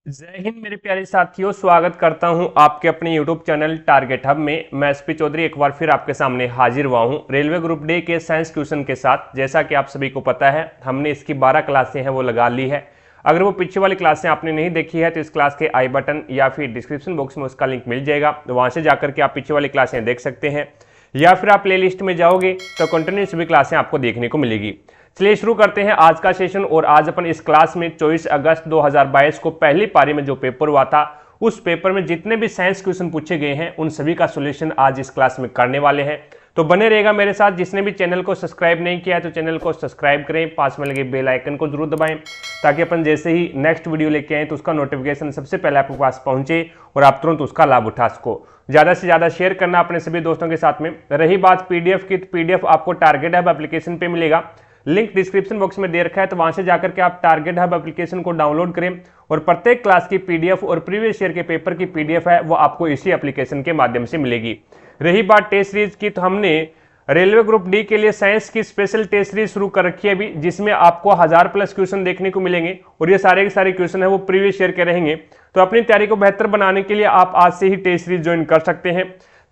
जय हिंद मेरे प्यारे साथियों, स्वागत करता हूं आपके अपने YouTube चैनल टारगेट हब में। मैं एसपी चौधरी एक बार फिर आपके सामने हाजिर हुआ हूं रेलवे ग्रुप डी के साइंस क्वेश्चन के साथ। जैसा कि आप सभी को पता है, हमने इसकी 12 क्लासें हैं वो लगा ली है। अगर वो पीछे वाली क्लासें आपने नहीं देखी है तो इस क्लास के आई बटन या फिर डिस्क्रिप्शन बॉक्स में उसका लिंक मिल जाएगा, वहां से जाकर के आप पीछे वाली क्लासें देख सकते हैं, या फिर आप प्ले लिस्ट में जाओगे तो कंटिन्यू सभी क्लासें आपको देखने को मिलेगी। चलिए शुरू करते हैं आज का सेशन। और आज अपन इस क्लास में 24 अगस्त 2022 को पहली पारी में जो पेपर हुआ था, उस पेपर में जितने भी साइंस क्वेश्चन पूछे गए हैं उन सभी का सॉल्यूशन आज इस क्लास में करने वाले हैं। तो बने रहेगा मेरे साथ। जिसने भी चैनल को सब्सक्राइब नहीं किया है तो चैनल को सब्सक्राइब करें, पास में लगे बेल आइकन को जरूर दबाएं, ताकि अपन जैसे ही नेक्स्ट वीडियो लेके आए तो उसका नोटिफिकेशन सबसे पहले आपके पास पहुंचे और आप तुरंत उसका लाभ उठा सको। ज्यादा से ज्यादा शेयर करना अपने सभी दोस्तों के साथ में। रही बात पीडीएफ की, तो पीडीएफ आपको टारगेट हब एप्लीकेशन पे मिलेगा, लिंक डिस्क्रिप्शन बॉक्स में दे रखा है, तो वहां से जाकर के आप टारगेट हब एप्लीकेशन को डाउनलोड करें और प्रत्येक क्लास की पीडीएफ और प्रीवियस ईयर के पेपर की पीडीएफ है वो आपको इसी एप्लीकेशन के माध्यम से मिलेगी। रही बात टेस्ट सीरीज की, तो हमने रेलवे ग्रुप डी के लिए साइंस की स्पेशल टेस्ट सीरीज शुरू कर रखी है अभी, जिसमें आपको 1000+ क्वेश्चन देखने को मिलेंगे और ये सारे के सारे क्वेश्चन है वो प्रीवियस ईयर के रहेंगे। तो अपनी तैयारी को बेहतर बनाने के लिए आप आज से ही टेस्ट सीरीज ज्वाइन कर सकते हैं।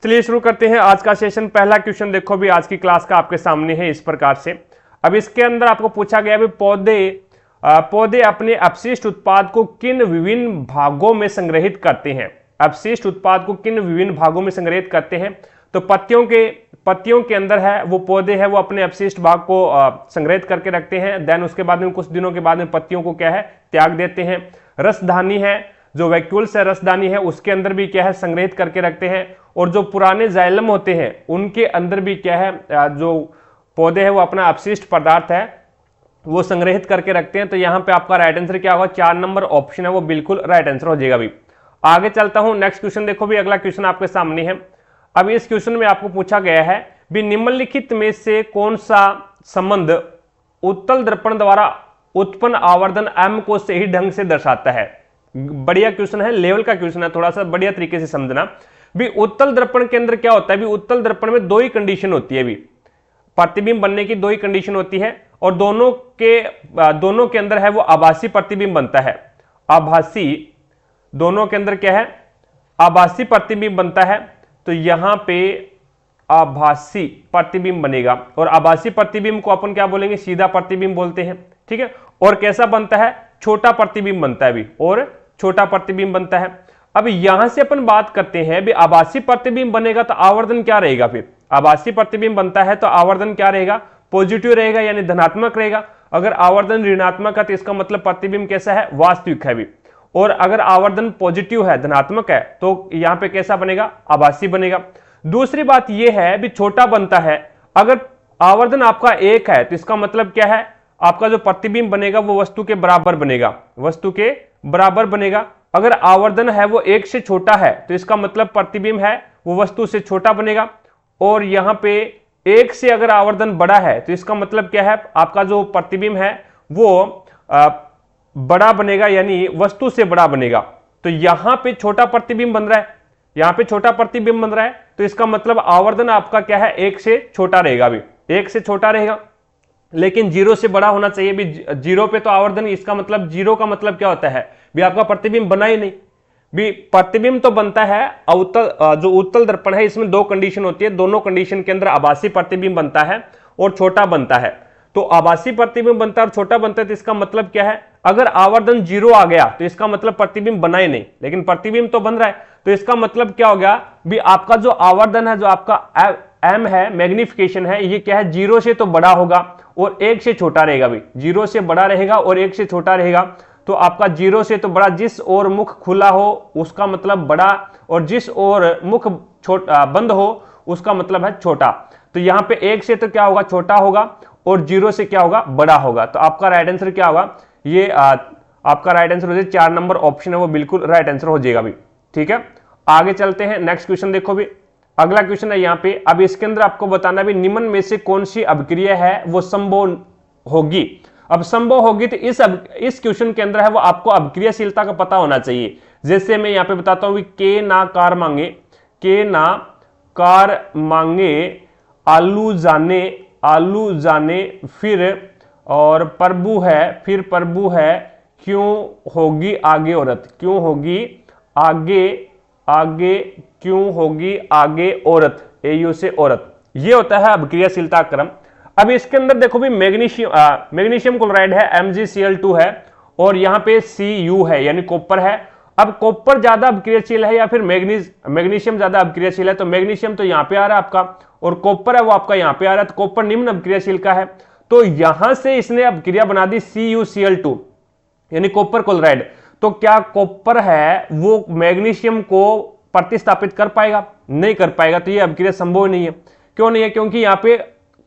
चलिए शुरू करते हैं आज का सेशन। पहला क्वेश्चन देखो भी आज की क्लास का आपके सामने है इस प्रकार से। अब इसके अंदर आपको पूछा गया भी पौधे अपने अपशिष्ट उत्पाद को किन विभिन्न भागों में संग्रहित करते हैं। अपशिष्ट उत्पाद को किन विभिन्न भागों में संग्रहित करते हैं? तो पत्तियों के अंदर है वो पौधे है वो अपने अपशिष्ट भाग को संग्रहित करके रखते हैं। देन उसके बाद में कुछ दिनों के बाद में पत्तियों को क्या है त्याग देते हैं। रसधानी है, जो वैक्यूल्स है रसदानी है, उसके अंदर भी क्या है संग्रहित करके रखते हैं। और जो पुराने जाइलम होते हैं उनके अंदर भी क्या है जो पौधे है वो अपना अपशिष्ट पदार्थ है वो संग्रहित करके रखते हैं। तो यहां पे आपका राइट आंसर क्या होगा? 4 नंबर ऑप्शन है वो बिल्कुल राइट आंसर हो जाएगा। भी आगे चलता हूं, नेक्स्ट क्वेश्चन देखो भी। अगला क्वेश्चन आपके सामने है। अब इस क्वेश्चन में आपको पूछा गया है भी निम्नलिखित में से कौन सा संबंध उत्तल दर्पण द्वारा उत्पन्न आवर्धन m को सही ढंग से दर्शाता है। बढ़िया क्वेश्चन है, लेवल का क्वेश्चन है, थोड़ा सा बढ़िया तरीके से समझना। भी उत्तल दर्पण के अंदर क्या होता है? भी उत्तल दर्पण में 2 ही कंडीशन होती है। भी प्रतिबिंब बनने की 2 ही कंडीशन होती है और दोनों के अंदर है वो आभासी प्रतिबिंब बनता है। आभासी, दोनों के अंदर क्या है? आभासी प्रतिबिंब बनता है। तो यहां पे आभासी प्रतिबिंब बनेगा और आभासी प्रतिबिंब को अपन क्या बोलेंगे? सीधा प्रतिबिंब बोलते हैं, ठीक है। और कैसा बनता है? छोटा प्रतिबिंब बनता है भी, और छोटा प्रतिबिंब बनता है। अब यहां से अपन बात करते हैं भी आभासी प्रतिबिंब बनेगा तो आवर्धन क्या रहेगा? फिर आभासी प्रतिबिंब बनता है तो आवर्धन क्या रहेगा? पॉजिटिव रहेगा, यानी धनात्मक रहेगा। अगर आवर्धन ऋणात्मक है तो इसका मतलब प्रतिबिंब कैसा है? वास्तविक है भी। और अगर आवर्धन पॉजिटिव है, धनात्मक है, तो यहां पे कैसा बनेगा? आभासी बनेगा। दूसरी बात यह है भी छोटा बनता है। अगर आवर्धन आपका 1 है तो इसका मतलब क्या है? आपका जो प्रतिबिंब बनेगा वो वस्तु के बराबर बनेगा, वस्तु के बराबर बनेगा। अगर आवर्धन है वो 1 से छोटा है तो इसका मतलब प्रतिबिंब है वो वस्तु से छोटा बनेगा। और यहां पे 1 से अगर आवर्धन बड़ा है तो इसका मतलब क्या है? आपका जो प्रतिबिंब है वो बड़ा बनेगा, यानी वस्तु से बड़ा बनेगा। तो यहां पे छोटा प्रतिबिंब बन रहा है, यहां पे छोटा प्रतिबिंब बन रहा है, तो इसका मतलब आवर्धन आपका क्या है? 1 से छोटा रहेगा। भी 1 से छोटा रहेगा, लेकिन 0 से बड़ा होना चाहिए। भी 0 पे तो आवर्धन, इसका मतलब 0 का मतलब क्या होता है? भी आपका प्रतिबिंब बना ही नहीं। भी प्रतिबिंब तो बनता है जो उत्तल दर्पण है इसमें 2 कंडीशन होती है, दोनों कंडीशन के अंदर आभासी प्रतिबिंब बनता है और छोटा बनता है। तो आभासी प्रतिबिंब बनता है और छोटा बनता है, तो इसका मतलब क्या है? अगर आवर्धन 0 आ गया तो इसका मतलब प्रतिबिंब बना ही नहीं, लेकिन प्रतिबिंब तो बन रहा है। तो इसका मतलब क्या हो गया? भी आपका जो आवर्धन है, जो आपका m है, मैग्निफिकेशन है, ये क्या है? 0 से तो बड़ा होगा और 1 से छोटा रहेगा। भी 0 से बड़ा रहेगा और 1 से छोटा रहेगा। तो आपका 0 से तो बड़ा, जिस ओर मुख खुला हो उसका मतलब बड़ा, और जिस ओर मुख छोटा बंद हो उसका मतलब है छोटा। तो यहां पे 1 से तो क्या होगा? छोटा होगा, और 0 से क्या होगा? बड़ा होगा। तो आपका राइट आंसर क्या होगा? ये आपका राइट आंसर हो जाए 4 नंबर ऑप्शन है वो बिल्कुल राइट आंसर हो जाएगा। भी ठीक है, आगे चलते हैं। नेक्स्ट क्वेश्चन देखो भी। अगला क्वेश्चन है यहाँ पे। अब इसके अंदर आपको बताना भी निम्न में से कौन सी अभिक्रिया है वो संभव होगी। अब संभव होगी तो इस क्वेश्चन के अंदर है वो आपको अभिक्रियाशीलता का पता होना चाहिए। जैसे मैं यहाँ पे बताता हूं, के ना कार मांगे आलू जाने फिर और प्रभु है क्यों होगी आगे औरत, क्यों होगी आगे, आगे क्यों होगी आगे औरत, एयू से औरत, ये होता है अभिक्रियाशीलता क्रम। अब इसके अंदर देखो भी मैग्नीशियम क्लोराइड है, MgCl2 है, और यहां पे Cu है यानी कॉपर है। अब कॉपर ज्यादा अभिक्रियाशील है या फिर मैग्नीशियम ज्यादा अभिक्रियाशील है, तो मैग्नीशियम तो यहां पे आ रहा है आपका, और कॉपर है वो आपका यहां पे आ रहा है, तो कॉपर निम्न अभिक्रियाशील का है, तो यहां से इसने अभिक्रिया बना दी CuCl2 यानी कॉपर क्लोराइड। तो क्या कॉपर है वो मैग्नीशियम को प्रतिस्थापित कर पाएगा? नहीं कर पाएगा, तो ये अभिक्रिया संभव नहीं है। क्यों नहीं है? क्योंकि यहाँ पे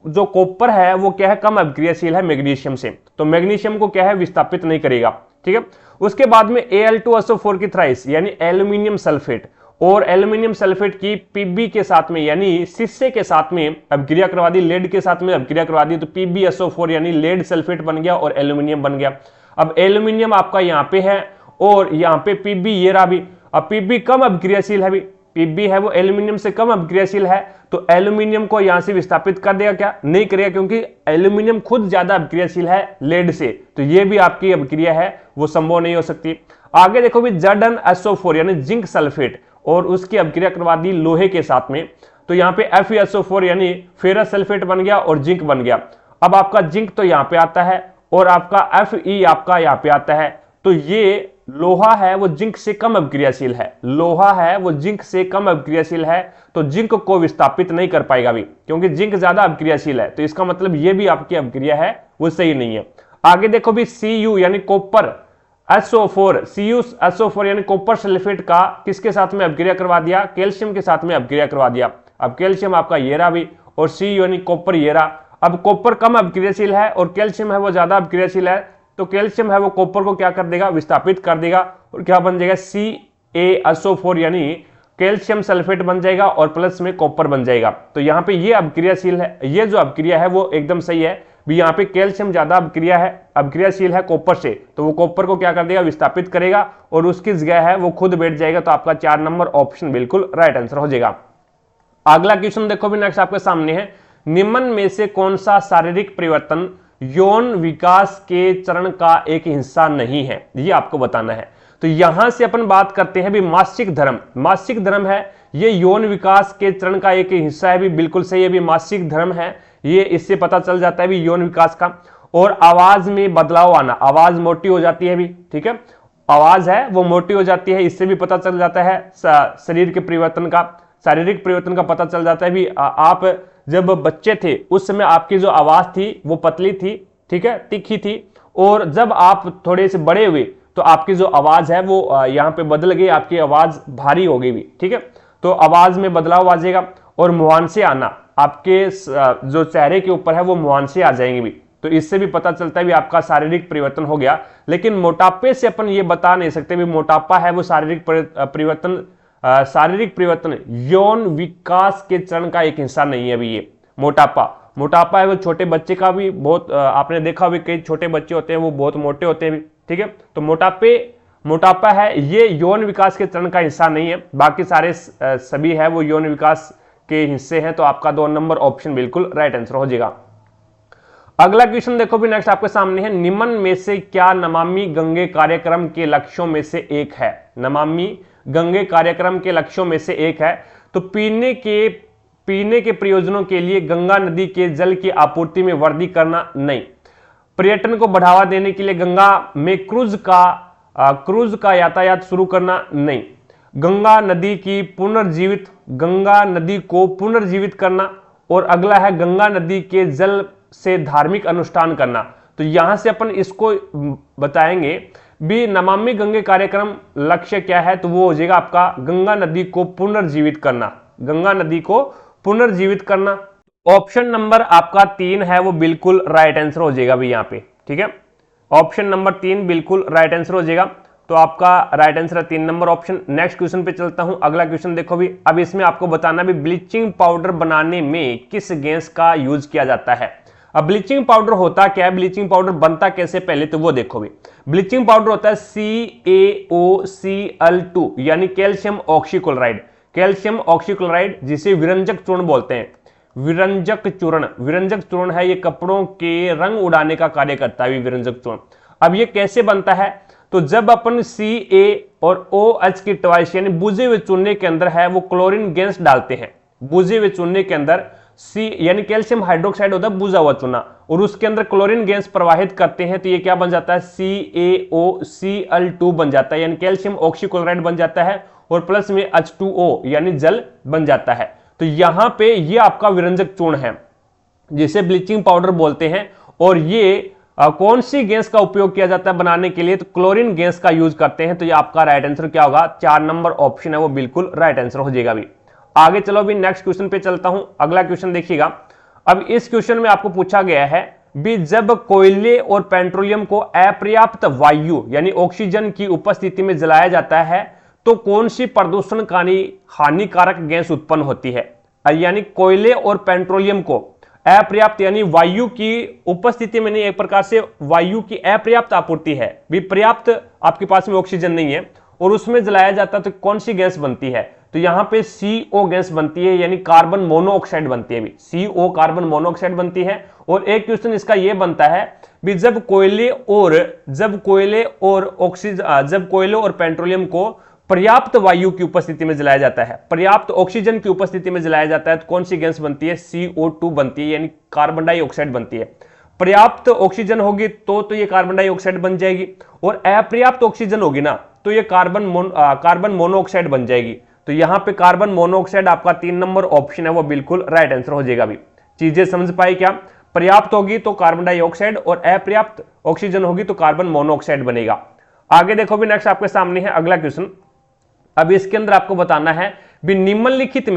जो कॉपर है वो क्या है, कम अभिक्रियाशील है मैग्नीशियम से, तो मैग्नीशियम को क्या है, विस्थापित नहीं करेगा। ठीक है, उसके बाद में Al2SO4 की थ्राइस यानी एल्यूमिनियम सल्फेट, और एल्यूमिनियम सल्फेट की Pb के साथ में यानी शीशे के साथ में अभिक्रिया करवा दी, लेड के साथ में अभिक्रिया करवा दी, तो PbSO4 यानी लेड सल्फेट बन गया और एल्यूमिनियम बन गया। अब एल्यूमिनियम आपका यहाँ पे है और यहाँ पे Pb ये रहा भी, अब Pb कम अभिक्रियाशील है भी, Pb है वो एल्यूमिनियम से कम अभिक्रियाशील है, तो एल्यूमिनियम को यहां से विस्थापित कर देगा क्या? नहीं करेगा, क्योंकि एल्यूमिनियम खुद ज्यादा अभिक्रियाशील है लेड से, तो ये भी आपकी अभिक्रिया है वो संभव नहीं हो सकती। आगे देखो भी ZnSO4 यानी जिंक सल्फेट, और उसकी अभिक्रिया करवा दी लोहे के साथ में, तो यहाँ पे FeSO4 यानी फेरस सल्फेट बन गया और जिंक बन गया। अब आपका जिंक तो यहाँ पे आता है और आपका Fe आपका यहाँ पे आता है, तो ये लोहा है वो जिंक से कम अभिक्रियाशील है, लोहा है वो जिंक से कम अभिक्रियाशील है, तो जिंक को विस्थापित नहीं कर पाएगा भी, क्योंकि जिंक ज्यादा अभिक्रियाशील है, तो इसका मतलब ये भी आपकी अभिक्रिया है वो सही नहीं है। आगे देखो भी Cu यानी कॉपर SO4, CuSO4 यानी कॉपर सल्फेट का किसके साथ में अभिक्रिया करवा दिया? कैल्शियम के साथ में अभिक्रिया करवा दिया। अब कैल्शियम आपका ये रहा भी, और Cu यानी कॉपर ये रहा। अब कॉपर कम अभिक्रियाशील है और कैल्शियम है वो ज्यादा अभिक्रियाशील है, तो कैल्शियम है वो कॉपर को क्या कर देगा? विस्थापित कर देगा, और क्या बन जाएगा? CaSO4 यानी कैल्शियम सल्फेट बन जाएगा और प्लस में कॉपर बन जाएगा। तो यहाँ पे ये अभिक्रियाशील है, ये जो अभिक्रिया है वो एकदम सही है भी। यहाँ पे कैल्शियम ज्यादा अभिक्रियाशील है कॉपर से, तो वो कॉपर को क्या कर देगा? विस्थापित करेगा, और उसकी जगह है वो खुद बैठ जाएगा, तो आपका 4 नंबर ऑप्शन बिल्कुल राइट आंसर हो जाएगा। अगला क्वेश्चन देखो भी नेक्स्ट आपके सामने है, निम्न में से कौन सा शारीरिक परिवर्तन यौन विकास के चरण का एक हिस्सा नहीं है? ये आपको बताना है। तो यहां से अपन बात करते हैं भी मासिक धर्म, मासिक धर्म है ये यौन विकास के चरण का एक हिस्सा है भी, बिल्कुल सही है भी, मासिक धर्म है ये, इससे पता चल जाता है भी यौन विकास का। और आवाज में बदलाव आना, आवाज मोटी हो जाती है भी, ठीक है, आवाज है वो मोटी हो जाती है, इससे भी पता चल जाता है शरीर के परिवर्तन का, शारीरिक परिवर्तन का पता चल जाता है भी। आप जब बच्चे थे उस समय आपकी जो आवाज थी वो पतली थी, ठीक है, तीखी थी, और जब आप थोड़े से बड़े हुए तो आपकी जो आवाज है वो यहाँ पे बदल गई, आपकी आवाज भारी हो गई भी, ठीक है, तो आवाज में बदलाव आ जाएगा। और मुहांसे आना, आपके जो चेहरे के ऊपर है वो मुहांसे आ जाएंगे भी, तो इससे भी पता चलता है भी आपका शारीरिक परिवर्तन हो गया। लेकिन मोटापे से अपन ये बता नहीं सकते भी मोटापा है वो शारीरिक परिवर्तन, शारीरिक परिवर्तन यौन विकास के चरण का एक हिस्सा नहीं है अभी। ये मोटापा है वो छोटे बच्चे का भी बहुत, आपने देखा भी कई छोटे बच्चे होते हैं वो बहुत मोटे होते हैं भी, ठीक है, तो मोटापा है ये यौन विकास के चरण का हिस्सा नहीं है, बाकी सारे सभी है वो यौन विकास के हिस्से हैं, तो आपका 2 नंबर ऑप्शन बिल्कुल राइट आंसर हो जाएगा। अगला क्वेश्चन देखो भी नेक्स्ट आपके सामने है, निम्न में से क्या नमामि गंगे कार्यक्रम के लक्ष्यों में से एक है? नमामि गंगे कार्यक्रम के लक्ष्यों में से एक है, तो पीने के प्रयोजनों के लिए गंगा नदी के जल की आपूर्ति में वृद्धि करना नहीं, पर्यटन को बढ़ावा देने के लिए गंगा में क्रूज का यातायात शुरू करना नहीं, गंगा नदी को पुनर्जीवित करना, और अगला है गंगा नदी के जल से धार्मिक अनुष्ठान करना। तो यहां से अपन इसको बताएंगे भी नमामि गंगे कार्यक्रम लक्ष्य क्या है, तो वो हो जाएगा आपका गंगा नदी को पुनर्जीवित करना, गंगा नदी को पुनर्जीवित करना। ऑप्शन नंबर आपका 3 है वो बिल्कुल राइट आंसर हो जाएगा भी यहाँ पे, ठीक है, ऑप्शन नंबर 3 बिल्कुल राइट आंसर हो जाएगा, तो आपका राइट आंसर है 3 नंबर ऑप्शन। नेक्स्ट क्वेश्चन पे चलता हूं, अगला क्वेश्चन देखो भी, अब इसमें आपको बताना भी ब्लीचिंग पाउडर बनाने में किस गैस का यूज किया जाता है। अब ब्लीचिंग पाउडर होता क्या है, ब्लीचिंग पाउडर बनता कैसे पहले तो वो देखो भी। ब्लीचिंग पाउडर होता है CaOCl2 यानी कैल्शियम ऑक्सीक्लोराइड, कैल्शियम ऑक्सीक्लोराइड जिसे विरंजक चूर्ण बोलते हैं, विरंजक चूर्ण है ये, कपड़ों के रंग उड़ाने का कार्य करता है विरंजक चूर्ण। अब ये कैसे बनता है, तो जब अपन Ca और OH की ट्वाइस यानी बुझे हुए चूने के अंदर है वो क्लोरीन गैस डालते हैं, बुझे हुए चूने के अंदर C यानी कैल्शियम हाइड्रोक्साइड होता है बुझा हुआ चूना, और उसके अंदर क्लोरीन गैस प्रवाहित करते हैं तो ये क्या बन जाता है, CaOCl2 बन जाता है, यानी कैल्शियम ऑक्सीक्लोराइड बन जाता है, और प्लस में H2O यानी जल बन जाता है। तो यहां पे ये आपका विरंजक चूर्ण है जिसे ब्लीचिंग पाउडर बोलते हैं, और ये कौन सी गैस का उपयोग किया जाता है बनाने के लिए, तो क्लोरीन गैस का यूज करते हैं। तो ये आपका राइट आंसर क्या होगा, 4 नंबर ऑप्शन है वो बिल्कुल राइट आंसर हो जाएगा। अभी आगे चलो, अभी नेक्स्ट क्वेश्चन पे चलता हूं। अगला क्वेश्चन देखिएगा। अब इस क्वेश्चन में आपको पूछा गया है भी जब कोयले और पेट्रोलियम को अपर्याप्त वायु यानी ऑक्सीजन की उपस्थिति में जलाया जाता है तो कौन सी प्रदूषणकारी हानिकारक गैस उत्पन्न होती है। यानी कोयले और पेट्रोलियम को अपर्याप्त यानी वायु की उपस्थिति में नहीं, एक प्रकार से वायु की अपर्याप्त आपूर्ति है, भी पर्याप्त आपके पास में ऑक्सीजन नहीं है और उसमें जलाया जाता है तो कौन सी गैस बनती है, तो यहां पे CO गैस बनती है, यानी कार्बन मोनोऑक्साइड बनती है। भी CO कार्बन मोनोऑक्साइड बनती है। और एक क्वेश्चन इसका यह बनता है भी जब कोयले और पेट्रोलियम को पर्याप्त वायु की उपस्थिति में जलाया जाता है, पर्याप्त ऑक्सीजन की उपस्थिति में जलाया जाता है तो कौन सी गैस बनती है, CO2 बनती है, यानी कार्बन डाइऑक्साइड बनती है। पर्याप्त ऑक्सीजन होगी तो ये कार्बन डाइऑक्साइड बन जाएगी, और अपर्याप्त ऑक्सीजन होगी ना तो ये कार्बन मोनोऑक्साइड बन जाएगी। तो यहां पे कार्बन मोनोऑक्साइड आपका 3 नंबर ऑप्शन है वो बिल्कुल राइट आंसर हो जाएगा। अभी चीजें समझ पाई क्या, पर्याप्त होगी तो कार्बन डाइऑक्साइड और अपर्याप्त ऑक्सीजन होगी तो कार्बन मोनोऑक्साइड बनेगा। आगे देखो भी नेक्स्ट आपके सामने है अगला क्वेश्चन। अब इसके अंदर आपको बताना है भी निम्नलिखित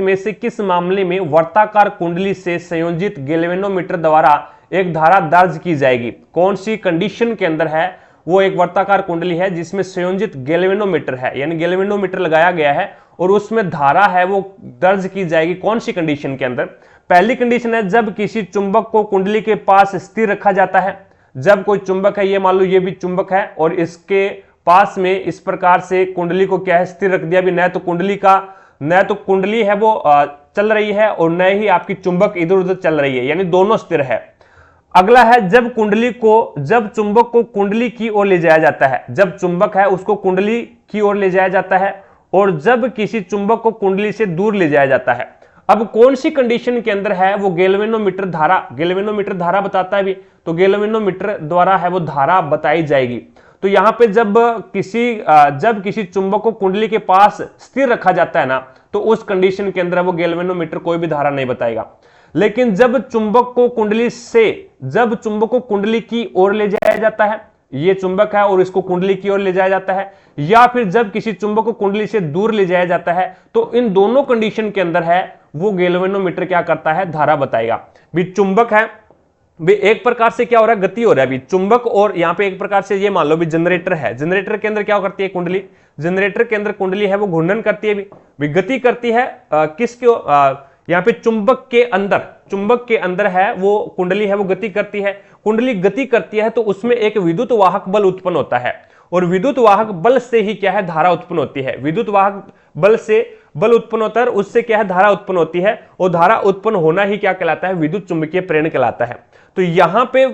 में से किस मामले में वर्ताकार कुंडली से संयोजित गैल्वेनोमीटर द्वारा एक धारा दर्ज की जाएगी। कौन सी कंडीशन के अंदर है वो एक वर्ताकार कुंडली है जिसमें संयोजित गैल्वेनोमीटर है, यानी गैल्वेनोमीटर लगाया गया है और उसमें धारा है वो दर्ज की जाएगी। कौन सी कंडीशन के अंदर, पहली कंडीशन है जब किसी चुंबक को कुंडली के पास स्थिर रखा जाता है। जब कोई चुंबक है, ये मान लो ये भी चुंबक है और इसके पास में इस प्रकार से कुंडली को क्या है स्थिर रख दिया, भी न तो कुंडली है वो चल रही है और न ही आपकी चुंबक इधर उधर चल रही है, यानी दोनों स्थिर है। अगला है जब चुंबक को कुंडली की ओर ले जाया जाता है, जब चुंबक है उसको कुंडली की ओर ले जाया जाता है, और जब किसी चुंबक को कुंडली से दूर ले जाया जाता है। अब कौन सी कंडीशन के अंदर है वो गैल्वेनोमीटर धारा बताता है भी, तो गैल्वेनोमीटर द्वारा है वो धारा बताई जाएगी। तो यहां पे जब किसी चुंबक को कुंडली के पास स्थिर रखा जाता है ना तो उस कंडीशन के अंदर वो गैल्वेनोमीटर कोई भी धारा नहीं बताएगा। लेकिन जब चुंबक को कुंडली की ओर ले जाया जाता है, ये चुंबक है और इसको कुंडली की ओर ले जाया जाता है, या फिर जब किसी चुंबक को कुंडली से दूर ले जाया जाता है, तो इन दोनों कंडीशन के अंदर है वो गैल्वेनोमीटर क्या करता है, धारा बताएगा। भी चुंबक है, भी एक प्रकार से क्या हो रहा है, गति हो रहा है अभी चुंबक, और यहां पे एक प्रकार से ये मान लो भी जनरेटर है, जनरेटर के अंदर क्या करती है कुंडली, जनरेटर के अंदर कुंडली है वो घूर्णन करती है, भी गति करती है किसके, यहाँ पे चुंबक के अंदर है वो कुंडली है वो गति करती है। कुंडली गति करती है तो उसमें एक विद्युत वाहक बल उत्पन्न होता है, और विद्युत वाहक बल से ही क्या है, धारा उत्पन्न होती है। विद्युत वाहक बल से बल उत्पन्न होता है, उससे क्या है, धारा उत्पन्न होती है, और धारा उत्पन्न होना ही क्या कहलाता है, विद्युत चुंबकीय प्रेरण कहलाता है। तो यहां पे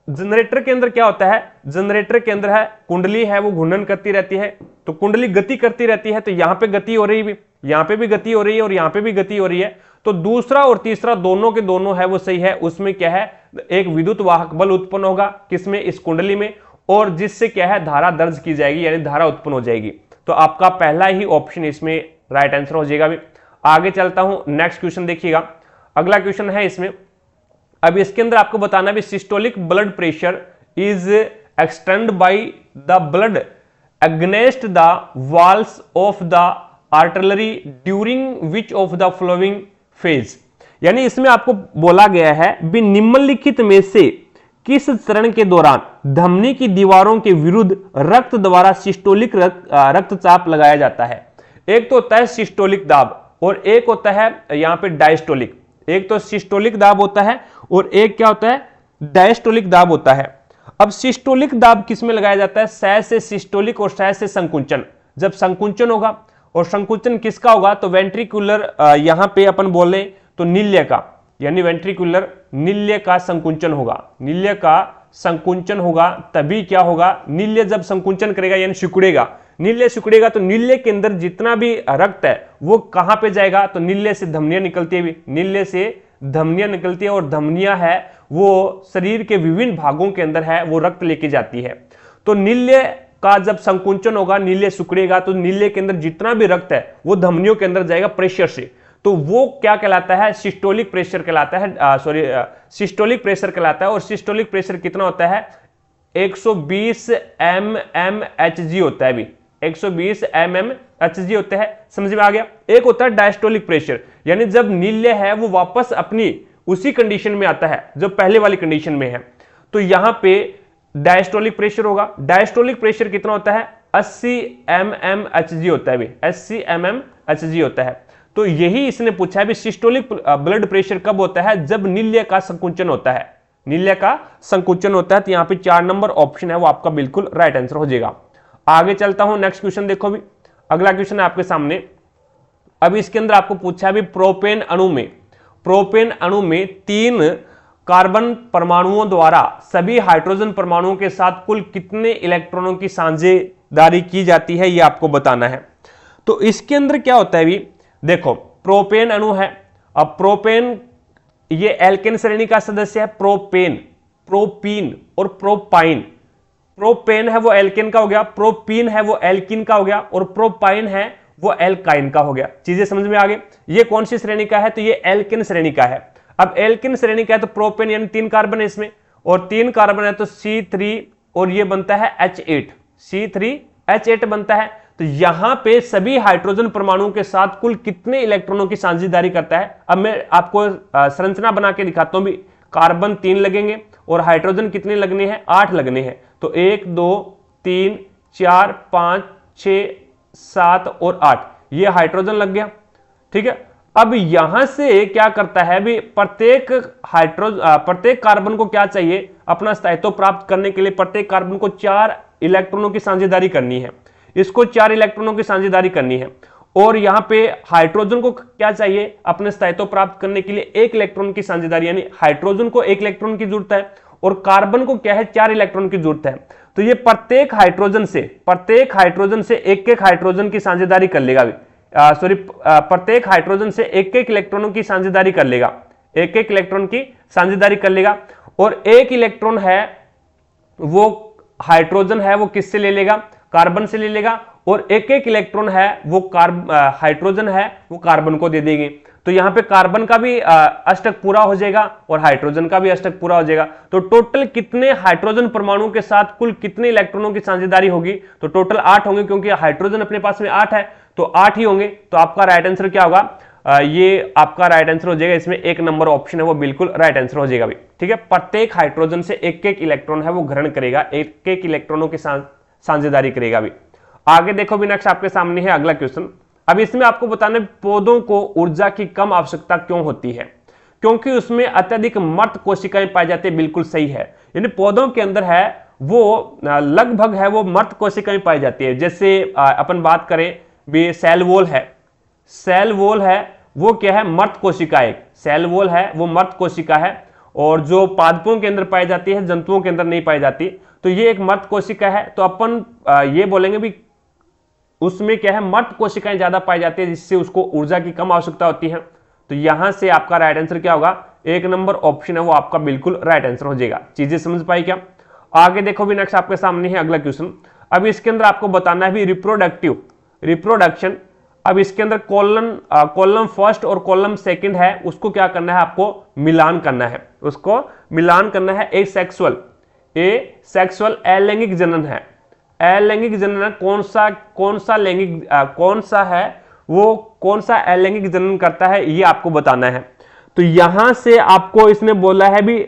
जनरेटर के अंदर क्या होता है, जनरेटर के अंदर है कुंडली है वो घूर्णन करती रहती है, तो कुंडली गति करती रहती है, तो यहां पे गति हो रही है, यहां पे भी गति हो रही है और यहां पे भी गति हो रही है। तो दूसरा और तीसरा दोनों के दोनों है वो सही है। उसमें क्या है, एक विद्युत वाहक बल उत्पन्न होगा किसमें, इस कुंडली में, और जिससे क्या है धारा दर्ज की जाएगी, यानी धारा उत्पन्न हो जाएगी। तो आपका पहला ही ऑप्शन इसमें राइट आंसर हो जाएगा। आगे चलता हूं, नेक्स्ट क्वेश्चन देखिएगा। अगला क्वेश्चन है इसमें, अब इसके अंदर आपको बताना भी systolic blood pressure is extend by the blood against the walls of the artery during which of the flowing phase. यानी इसमें आपको बोला गया है भी निम्नलिखित में से किस चरण के दौरान धमनी की दीवारों के विरुद्ध रक्त द्वारा सिस्टोलिक रक्तचाप लगाया जाता है। एक तो होता है सिस्टोलिक दाब और एक होता है यहां पे डायस्टोलिक। एक तो सिस्टोलिक दाब होता है और एक क्या होता है, डायस्टोलिक दाब होता है। अब सिस्टोलिक दाब किस में लगाया जाता है, सह से सिस्टोलिक और सह से संकुंचन। जब संकुंचन होगा, और संकुंचन किसका होगा, तो वेंट्रिकुलर, यहां पे अपन बोले तो नील्य का, यानी वेंट्रिकुलर नील्य का संकुंचन होगा, नील्य का संकुंचन होगा तभी क्या होगा, नील्य जब संकुंचन करेगा यानी सिकुड़ेगा, नील्य सिकुड़ेगा तो नील्य के अंदर जितना भी रक्त है वो कहां पे जाएगा, तो नील्य से धमनियां निकलती है, नील्य से धमनियां निकलती है और धमनियां है वो शरीर के विभिन्न भागों के अंदर है वो रक्त लेके जाती है। तो नील्य का जब संकुंचन होगा, नील्य सिकुड़ेगा तो नील्य के अंदर जितना भी रक्त है वो धमनियों के अंदर जाएगा प्रेशर से, तो वो क्या कहलाता है, सिस्टोलिक प्रेशर कहलाता है, सिस्टोलिक प्रेशर कहलाता है। और सिस्टोलिक प्रेशर कितना होता है, 120 mmHg होता है, अभी 120 mmHg होता है, समझ में आ गया। एक होता है डायस्टोलिक प्रेशर, यानी जब नील्य है वो वापस अपनी उसी कंडीशन में आता है जो पहले वाली कंडीशन में है, तो यहां पे डायस्टोलिक प्रेशर होगा। डायस्टोलिक प्रेशर कितना होता है, 80 mmHg होता है, अभी 80 mmHg होता है। तो यही इसने पूछा है, सिस्टोलिक ब्लड प्रेशर कब होता है, जब नील्य का संकुंचन होता है, नील्य का संकुंचन होता है। तो यहां पे 4 नंबर ऑप्शन है वो आपका बिल्कुल राइट आंसर हो जाएगा। आगे चलता हूं, नेक्स्ट क्वेश्चन देखो भी, अगला क्वेश्चन है आपके सामने। अब इसके अंदर आपको पूछा है प्रोपेन अणु में 3 कार्बन परमाणुओं द्वारा सभी हाइड्रोजन परमाणुओं के साथ कुल कितने इलेक्ट्रॉनों की साझेदारी की जाती है, यह आपको बताना है। तो इसके अंदर क्या होता है, भी देखो प्रोपेन अणु है। अब प्रोपेन ये एल्केन श्रेणी का सदस्य है, प्रोपेन, प्रोपीन और प्रोपाइन। प्रोपेन है वो एल्केन का हो गया, प्रोपीन है वो एल्कीन का हो गया और प्रोपाइन है वो एल्काइन का हो गया। चीजें समझ में आ गई। ये कौन सी श्रेणी का है, तो ये एल्केन श्रेणी का है। अब एल्केन श्रेणी का है तो प्रोपेन यानी 3 कार्बन है इसमें, और 3 कार्बन है तो C3 और ये बनता है H8, C3H8 बनता है। तो यहां पे सभी हाइड्रोजन परमाणुओं के साथ कुल कितने इलेक्ट्रॉनों की साझेदारी करता है। अब मैं आपको संरचना बना के दिखाता हूं भी, कार्बन 3 लगेंगे और हाइड्रोजन कितने लगने हैं, 8 लगने हैं। तो 1 2 3 4 5 6 7 और 8 ये हाइड्रोजन लग गया, ठीक है। अब यहां से क्या करता है भी, प्रत्येक कार्बन को क्या चाहिए, अपना स्थायित्व प्राप्त करने के लिए प्रत्येक कार्बन को 4 इलेक्ट्रॉनों की साझेदारी करनी है, इसको 4 इलेक्ट्रॉनों की साझेदारी करनी है। और यहां पे हाइड्रोजन को क्या चाहिए, अपने स्थायित्व प्राप्त करने के लिए 1 इलेक्ट्रॉन की साझेदारी, यानी हाइड्रोजन को 1 इलेक्ट्रॉन की जरूरत है और कार्बन को क्या है 4 इलेक्ट्रॉन की जरूरत है। तो ये प्रत्येक हाइड्रोजन से एक हाइड्रोजन की साझेदारी कर लेगा, प्रत्येक हाइड्रोजन से एक इलेक्ट्रॉनों की साझेदारी कर लेगा, एक इलेक्ट्रॉन की साझेदारी कर लेगा। और 1 इलेक्ट्रॉन है वो हाइड्रोजन है वो किससे ले लेगा, कार्बन से ले लेगा, और एक इलेक्ट्रॉन है वो हाइड्रोजन है वो कार्बन को दे देंगे। तो यहां पे कार्बन का भी अष्टक पूरा हो जाएगा और हाइड्रोजन का भी अष्टक पूरा हो जाएगा। तो टोटल कितने हाइड्रोजन परमाणुओं के साथ कुल कितने इलेक्ट्रॉनों की साझेदारी होगी, तो टोटल 8 होंगे, क्योंकि हाइड्रोजन अपने पास में 8 है तो 8 ही होंगे। तो आपका राइट आंसर क्या होगा, ये आपका राइट आंसर हो जाएगा, इसमें 1 नंबर ऑप्शन है वो बिल्कुल राइट आंसर हो जाएगा भी, ठीक है। प्रत्येक हाइड्रोजन से एक इलेक्ट्रॉन है वो ग्रहण करेगा, एक इलेक्ट्रॉनों की साझेदारी करेगा भी। आगे देखो भी, नेक्स्ट आपके सामने है अगला क्वेश्चन। अब इसमें आपको बताना है पौधों को ऊर्जा की कम आवश्यकता क्यों होती है, क्योंकि उसमें अत्यधिक मर्त कोशिकाएं पाई जाती है। बिल्कुल सही है, यानी पौधों के अंदर है वो लगभग है वो मर्त कोशिकाएं पाई जाती है। जैसे अपन बात करें भी सेल वॉल है वो क्या है, मर्त कोशिका है, सेल वॉल है वो मर्त कोशिका है, और जो पादपों के अंदर पाई जाती है जंतुओं के अंदर नहीं पाई जाती, तो ये एक मर्त कोशिका है। तो अपन ये बोलेंगे भी उसमें क्या है, मर्त कोशिकाएं ज्यादा पाई जाती है, जिससे उसको ऊर्जा की कम आवश्यकता होती है। तो यहां से आपका राइट आंसर क्या होगा, 1 नंबर ऑप्शन है वो आपका बिल्कुल राइट आंसर हो जाएगा। चीजें समझ पाई क्या। आगे देखो भी, नेक्स्ट आपके सामने है अगला क्वेश्चन। अब इसके अंदर आपको बताना है भी रिप्रोडक्शन। अब इसके अंदर कॉलम फर्स्ट और कॉलम सेकंड है, उसको क्या करना है, आपको मिलान करना है, उसको मिलान करना है। सेक्सुअल अलैंगिक जनन है, अलैंगिक जनन कौन सा है वो कौन सा अलैंगिक जनन करता है, ये आपको बताना है। तो यहां से आपको इसने बोला है भी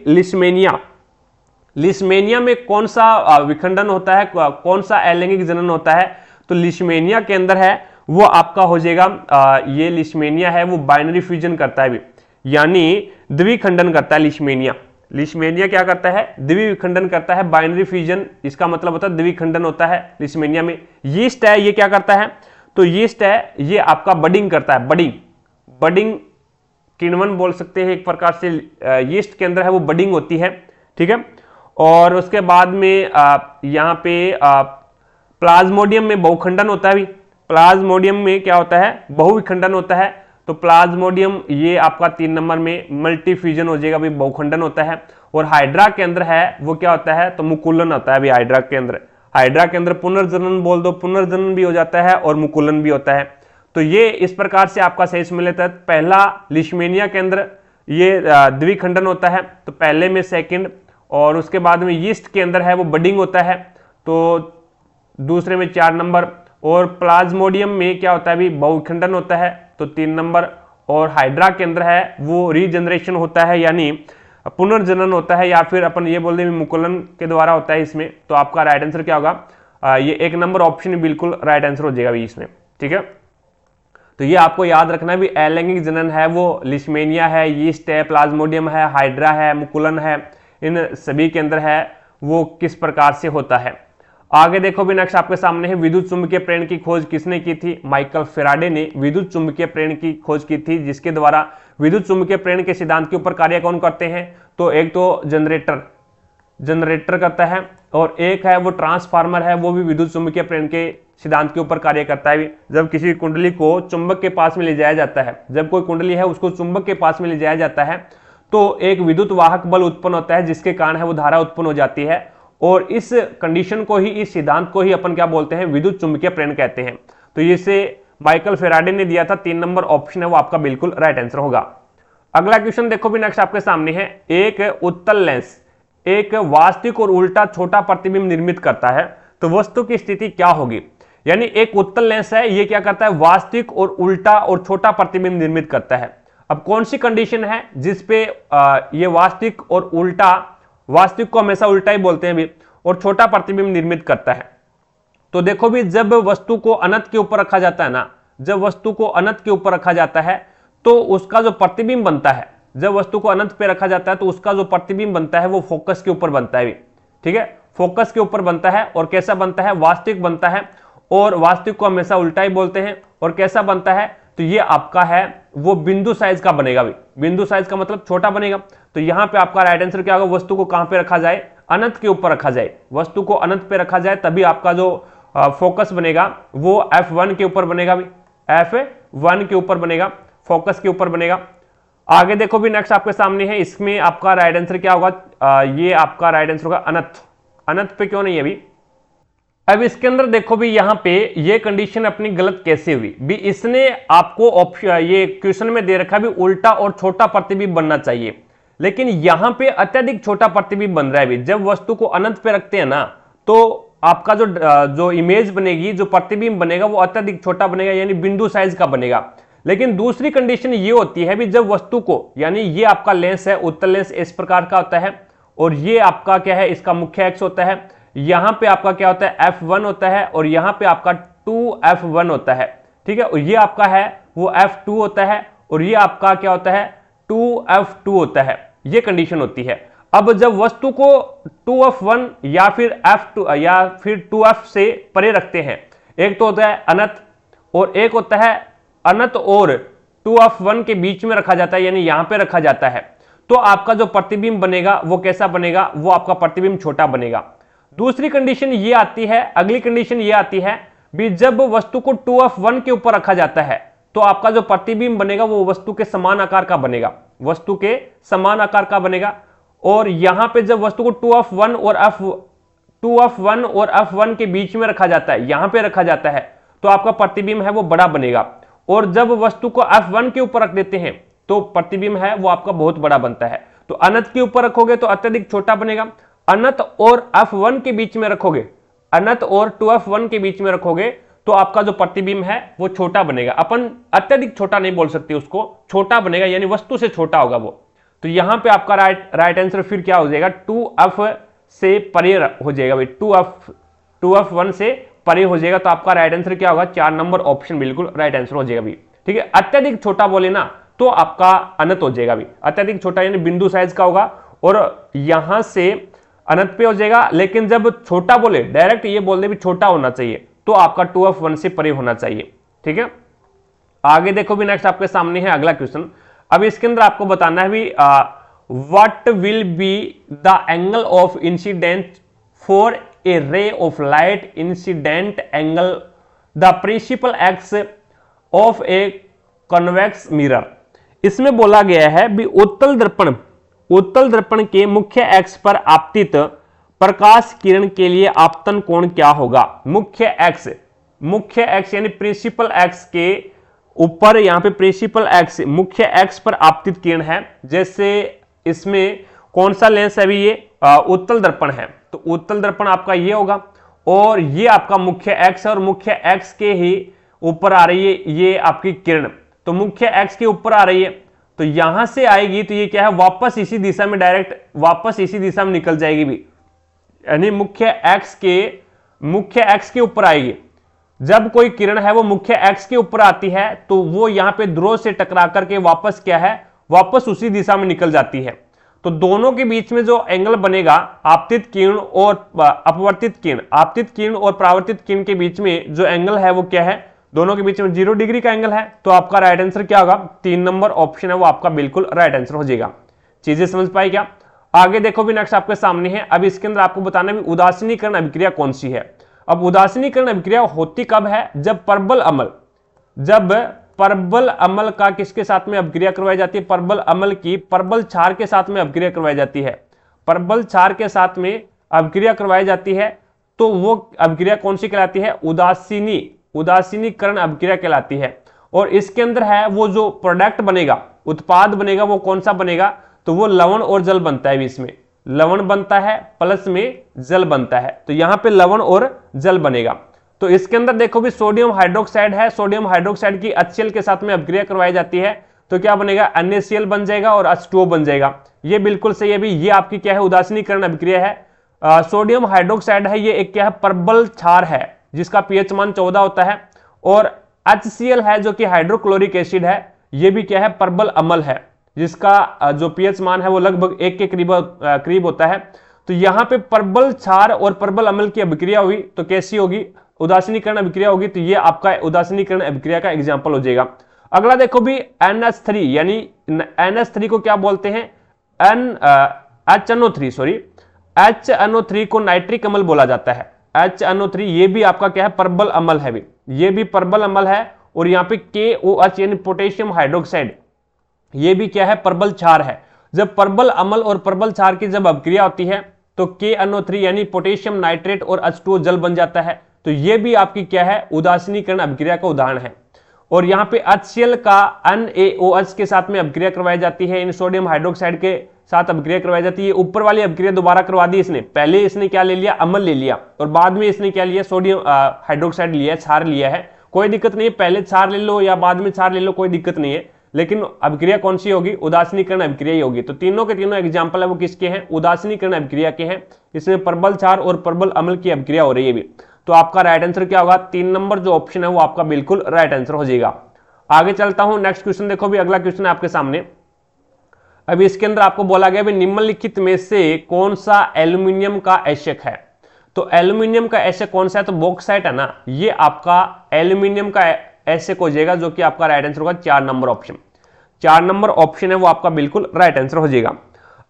लिस्मेनिया में कौन सा विखंडन होता है, कौन सा अलैंगिक जनन होता है। तो लिस्मेनिया के अंदर है वो आपका हो जाएगा, ये लिस्मेनिया है वो बाइनरी फ्यूजन करता है भी, यानी द्विखंडन करता है। लिस्मेनिया क्या करता है, द्विखंडन करता है, बाइनरी फ्यूजन, इसका मतलब होता है द्विखंडन होता है लिस्मेनिया में। यीस्ट है ये क्या करता है, तो यीस्ट है ये आपका बडिंग करता है, बडिंग किण्वन बोल सकते हैं एक प्रकार से, यीस्ट के अंदर है वो बडिंग होती है, ठीक है। और उसके बाद में यहाँ पे प्लाज्मोडियम में बहुखंडन होता है भी। प्लाज्मोडियम में क्या होता है, बहुविखंडन होता है। तो प्लाज्मोडियम ये आपका 3 नंबर में मल्टीफ्यूजन हो जाएगा, भी बहुखंडन होता है। और हाइड्रा के अंदर है वो क्या होता है, तो मुकुलन होता है भी हाइड्रा के अंदर। हाइड्रा के अंदर पुनर्जनन बोल दो, पुनर्जनन भी हो जाता है और मुकुलन भी होता है। तो ये इस प्रकार से आपका सही मिले था। पहला लिशमेनिया के अंदर ये द्विखंडन होता है, तो पहले में सेकंड, और उसके बाद में यीस्ट के अंदर है वो बडिंग होता है, तो दूसरे में 4 नंबर। और प्लाज्मोडियम में क्या होता है भी बहुखंडन होता है, तो 3 नंबर। और हाइड्रा के अंदर है वो रीजनरेशन होता है, यानी पुनर्जनन होता है, या फिर अपन ये बोल दें मुकुलन के द्वारा होता है इसमें। तो आपका राइट आंसर क्या होगा, ये 1 नंबर ऑप्शन बिल्कुल राइट आंसर हो जाएगा भी इसमें। ठीक है, तो ये आपको याद रखना भी अलैंगिक जनन है वो लिशमेनिया है, यीस्ट है, प्लाज्मोडियम है, हाइड्रा है, मुकुलन है, इन सभी के अंदर है वो किस प्रकार से होता है। आगे देखो भी नेक्स्ट आपके सामने है, विद्युत चुंबकीय प्रेरण की खोज किसने की थी? माइकल फैराडे ने विद्युत चुंबकीय प्रेरण की खोज की थी, जिसके द्वारा विद्युत चुंबकीय प्रेरण के सिद्धांत के ऊपर कार्य कौन करते हैं? तो एक तो जनरेटर करता है, और एक है वो ट्रांसफार्मर है, वो भी विद्युत चुंबकीय प्रेरण के सिद्धांत के ऊपर कार्य करता है। जब किसी कुंडली को चुंबक के पास में ले जाया जाता है, जब कोई कुंडली है उसको चुंबक के पास में ले जाया जाता है, तो एक विद्युत वाहक बल उत्पन्न होता है, जिसके कारण है वो धारा उत्पन्न हो जाती है। और इस कंडीशन को ही, इस सिद्धांत को ही अपन क्या बोलते हैं? विद्युत चुंबकीय प्रेरण कहते हैं। तो इसे माइकल फैराडे ने दिया था। 3 नंबर ऑप्शन है वो आपका बिल्कुल राइट आंसर होगा। अगला क्वेश्चन देखो भी नेक्स्ट आपके सामने है, एक उत्तल लेंस एक वास्तविक और उल्टा छोटा प्रतिबिंब निर्मित करता है, तो वस्तु की स्थिति क्या होगी? यानी एक उत्तल लेंस है, ये क्या करता है? वास्तविक और उल्टा और छोटा प्रतिबिंब निर्मित करता है। अब कौन सी कंडीशन है जिसपे ये वास्तविक और उल्टा, वास्तविक को हमेशा उल्टा ही बोलते हैं भी, और छोटा प्रतिबिंब निर्मित करता है? तो देखो भी, जब वस्तु को अनंत के ऊपर रखा जाता है ना, जब वस्तु को अनंत के ऊपर रखा जाता है तो उसका जो प्रतिबिंब बनता है, जब वस्तु को अनंत पे रखा जाता है तो उसका जो प्रतिबिंब बनता है वो फोकस के ऊपर बनता है। ठीक है, फोकस के ऊपर बनता है। और कैसा बनता है? वास्तविक बनता है, और वास्तविक को हमेशा उल्टा ही बोलते हैं। और कैसा बनता है? तो ये आपका है वो बिंदु साइज का बनेगा भी। बिंदु साइज का मतलब छोटा बनेगा। तो यहां पे आपका राइट आंसर क्या होगा? वस्तु को कहां पे रखा जाए? अनंत के ऊपर रखा जाए। वस्तु को अनंत पे रखा जाए, तभी आपका जो फोकस बनेगा वो F1 के ऊपर बनेगा भी, F1 के ऊपर बनेगा, फोकस के ऊपर बनेगा। आगे देखो भी नेक्स्ट आपके सामने है, इसमें आपका राइट आंसर क्या होगा? ये आपका राइट आंसर होगा अनंत। अनंत पे क्यों नहीं है अभी? अब इसके अंदर देखो भी, यहां पे ये कंडीशन अपनी गलत कैसे हुई भी? इसने आपको ऑप्शन, ये क्वेश्चन में दे रखा भी उल्टा और छोटा प्रतिबिंब बनना चाहिए, लेकिन यहां पे अत्यधिक छोटा प्रतिबिंब बन रहा है भी। जब वस्तु को अनंत पे रखते हैं ना, तो आपका जो इमेज बनेगी, जो प्रतिबिंब बनेगा वो अत्यधिक छोटा बनेगा, यानी बिंदु साइज का बनेगा। लेकिन दूसरी कंडीशन ये होती है भी, जब वस्तु को, यानी ये आपका लेंस है, उत्तल लेंस इस प्रकार का होता है, और ये आपका क्या है? इसका मुख्य एक्स होता है। यहां पे आपका क्या होता है? F1 होता है, और यहां पे आपका 2F1 होता है। ठीक है, और ये आपका है वो F2 होता है, और ये आपका क्या होता है? 2F2 होता है। ये कंडीशन होती है। अब जब वस्तु को 2F1 या फिर F2 या फिर 2F से परे रखते हैं, एक तो होता है अनंत, और एक होता है अनंत और 2F1 के बीच में रखा जाता है, यानी यहां पे रखा जाता है, तो आपका जो प्रतिबिंब बनेगा वो कैसा बनेगा? वो आपका प्रतिबिंब छोटा बनेगा। दूसरी कंडीशन ये आती है, अगली कंडीशन ये आती है भी, जब वस्तु को 2F1 के ऊपर रखा जाता है तो आपका जो प्रतिबिंब बनेगा वो वस्तु के समान आकार का बनेगा, वस्तु के समान आकार का बनेगा। और यहां पे जब वस्तु को 2F1 और F1 के बीच में रखा जाता है, यहां पे रखा जाता है, तो आपका प्रतिबिंब है वो बड़ा बनेगा। और जब वस्तु को F1 के ऊपर रख देते हैं तो प्रतिबिंब है वो आपका बहुत बड़ा बनता है। तो अनंत के ऊपर रखोगे तो अत्यधिक छोटा बनेगा, अनंत और F1 के बीच में रखोगे, अनंत और 2F1 के बीच में रखोगे तो आपका जो प्रतिबिंब है वो छोटा बनेगा। अपन अत्यधिक छोटा नहीं बोल सकते उसको, छोटा बनेगा, यानी वस्तु से छोटा होगा वो। तो यहां पे आपका राइट आंसर फिर क्या हो जाएगा? 2F से परे हो जाएगा भाई, 2F1 से परे हो जाएगा। तो आपका राइट आंसर क्या होगा? 4 नंबर ऑप्शन बिल्कुल राइट आंसर हो जाएगा भी। ठीक है, अत्यधिक छोटा बोले ना तो आपका अनंत हो जाएगा भी। अत्यधिक छोटा यानी बिंदु साइज का होगा, और यहां से अनंत पे हो जाएगा। लेकिन जब छोटा बोले, डायरेक्ट ये बोल दे भी छोटा होना चाहिए, तो आपका 2F1 से परे होना चाहिए। ठीक है, आगे देखो भी नेक्स्ट आपके सामने है अगला क्वेश्चन। अब इसके अंदर आपको बताना है भी what will be the angle of incident for a ray of light incident angle the principal axis of a convex mirror. इसमें बोला गया है भी उत्तल दर्पण के मुख्य एक्स पर आपतित प्रकाश किरण के लिए आपतन कोण क्या होगा। मुख्य एक्स यानी प्रिंसिपल एक्स के ऊपर, यहां पे प्रिंसिपल एक्स मुख्य एक्स पर आपतित किरण है। जैसे इसमें कौन सा लेंस है भी, ये उत्तल दर्पण है, तो उत्तल दर्पण आपका ये होगा और ये आपका मुख्य एक्स है और मुख्य एक्स के ही ऊपर आ रही है ये आपकी किरण। तो मुख्य एक्स के ऊपर आ रही है तो यहां से आएगी तो ये क्या है, वापस इसी दिशा में, डायरेक्ट वापस इसी दिशा में निकल जाएगी भी, यानी मुख्य एक्स के ऊपर आएगी। जब कोई किरण है वो मुख्य एक्स के ऊपर आती है तो वो यहां पे ध्रुव से टकरा करके वापस क्या है, वापस उसी दिशा में निकल जाती है। तो दोनों के बीच में जो एंगल बनेगा, आपतित किरण और अपवर्तित किरण, आपतित किरण और परावर्तित किरण के बीच में जो एंगल है वो क्या है, दोनों के बीच में 0 डिग्री का एंगल है। तो आपका राइट आंसर क्या होगा, 3 नंबर ऑप्शन है वो आपका बिल्कुल राइट आंसर हो जाएगा। चीजें समझ पाई क्या? आगे देखो भी, नेक्स्ट आपके सामने है। अब इसके अंदर आपको बताना भी उदासीनीकरण अभिक्रिया कौन सी है। अब उदासीनीकरण अभिक्रिया होती कब है, जब परबल अमल का किसके साथ में अभिक्रिया करवाई जाती है, परबल अमल की परबल क्षार के साथ में अभिक्रिया करवाई जाती है। परबल क्षार के साथ में अभिक्रिया करवाई जाती है तो वो अभिक्रिया कौन सी कहलाती है, उदासीनीकरण अभिक्रिया कहलाती है। और इसके अंदर है वो जो प्रोडक्ट बनेगा, उत्पाद बनेगा, वो कौन सा बनेगा, तो वो लवण और जल बनता है। इसमें लवण बनता है प्लस में जल बनता है, तो यहां पे लवण और जल बनेगा। तो इसके अंदर देखो भी सोडियम हाइड्रोक्साइड है, सोडियम हाइड्रोक्साइड की HCl के साथ में अभिक्रिया करवाई जाती है तो क्या बनेगा, NaCl बन जाएगा और H2O बन जाएगा। ये बिल्कुल सही है भी, ये आपकी क्या है, उदासीनीकरण अभिक्रिया है। सोडियम हाइड्रोक्साइड है, ये एक क्या है, परबल क्षार है जिसका pH मान 14 होता है। और HCl है जो कि हाइड्रोक्लोरिक एसिड है, ये भी क्या है, परबल अम्ल है जिसका जो pH मान है वो लगभग 1 के करीब होता है। तो यहां पे परबल क्षार और परबल अम्ल की अभिक्रिया हुई तो कैसी होगी, उदासीनीकरण अभिक्रिया होगी। तो ये आपका उदासीनीकरण अभिक्रिया का एग्जांपल हो जाएगा। अगला देखो भी NH3, यानी NH3 को क्या बोलते हैं, HNO3 को नाइट्रिक अम्ल बोला जाता है। HNO3 ये भी आपका क्या है, परबल अम्ल है भी, ये भी परबल अम्ल है। और यहाँ पे KOH यानी पोटेशियम हाइड्रोक्साइड, ये भी क्या है, परबल क्षार है। जब परबल अम्ल और परबल क्षार की जब अभिक्रिया होती है तो KNO3 यानी पोटेशियम नाइट्रेट और H2O जल बन जाता है। तो ये भी आपकी क्या है, उदासीनीकरण अभिक्रिया का उदाहरण है। और यहाँ पे HCl का NaOH के साथ में अभिक्रिया करवाई जाती है, इन सोडियम हाइड्रोक्साइड के साथ अभिक्रिया करवाई जाती है। ऊपर वाली अभिक्रिया दोबारा करवा दी इसने, पहले इसने क्या ले लिया, अम्ल ले लिया और बाद में इसने क्या लिया, सोडियम हाइड्रोक्साइड लिया, क्षार लिया है। कोई दिक्कत नहीं है, पहले क्षार ले लो या बाद में क्षार ले लो, कोई दिक्कत नहीं है, लेकिन अभिक्रिया कौन सी होगी, उदासीनीकरण अभिक्रिया ही होगी। तो तीनों के तीनों एग्जाम्पल है वो किसके हैं, उदासीनीकरण अभिक्रिया के हैं। इसमें परबल क्षार और परबल अम्ल की अभिक्रिया हो रही है भी। तो आपका राइट आंसर क्या होगा, 3 नंबर जो ऑप्शन है वो आपका बिल्कुल राइट आंसर हो जाएगा। आगे चलता हूं, नेक्स्ट क्वेश्चन देखो भी, अगला क्वेश्चन है आपके सामने। अभी इसके अंदर आपको बोला गया निम्नलिखित में से कौन सा एल्यूमिनियम का एशक है। तो एल्यूमिनियम का एशक कौन सा है, तो बॉक्साइट है ना, ये आपका एल्यूमिनियम का एशक हो जाएगा, जो कि आपका राइट आंसर होगा 4 नंबर ऑप्शन। 4 नंबर ऑप्शन है वो आपका बिल्कुल राइट आंसर हो जाएगा।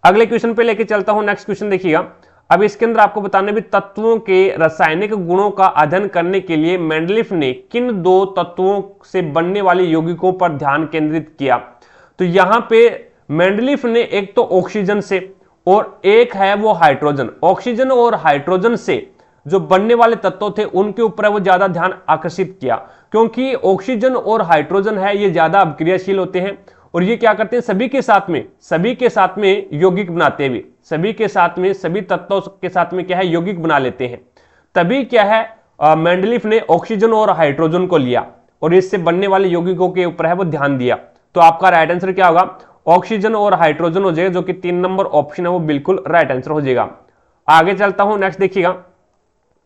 अगले क्वेश्चन पे लेके चलता हूं, नेक्स्ट क्वेश्चन देखिएगा। अब इसके अंदर आपको बताने भी तत्वों के रासायनिक गुणों का अध्ययन करने के लिए मेंडलीफ ने किन 2 तत्वों से बनने वाले यौगिकों पर ध्यान केंद्रित किया। तो यहां पे मेंडलीफ ने एक तो ऑक्सीजन से और एक है वो हाइड्रोजन, ऑक्सीजन और हाइड्रोजन से जो बनने वाले तत्व थे उनके ऊपर वो ज्यादा ध्यान आकर्षित किया, क्योंकि ऑक्सीजन और हाइड्रोजन है ये ज्यादा अभिक्रियाशील होते हैं और ये क्या करते हैं, सभी के साथ में यौगिक बनाते हैं, सभी के साथ में, सभी तत्वों के साथ में क्या है, यौगिक बना लेते हैं। तभी क्या है, मेंडलीफ ने ऑक्सीजन और हाइड्रोजन को लिया और इससे बनने वाले यौगिकों के ऊपर है वो ध्यान दिया। तो आपका राइट आंसर क्या होगा, ऑक्सीजन और हाइड्रोजन हो जाएगा, जो कि 3 नंबर ऑप्शन है वो बिल्कुल राइट आंसर हो जाएगा। आगे चलता हूं, नेक्स्ट देखिएगा,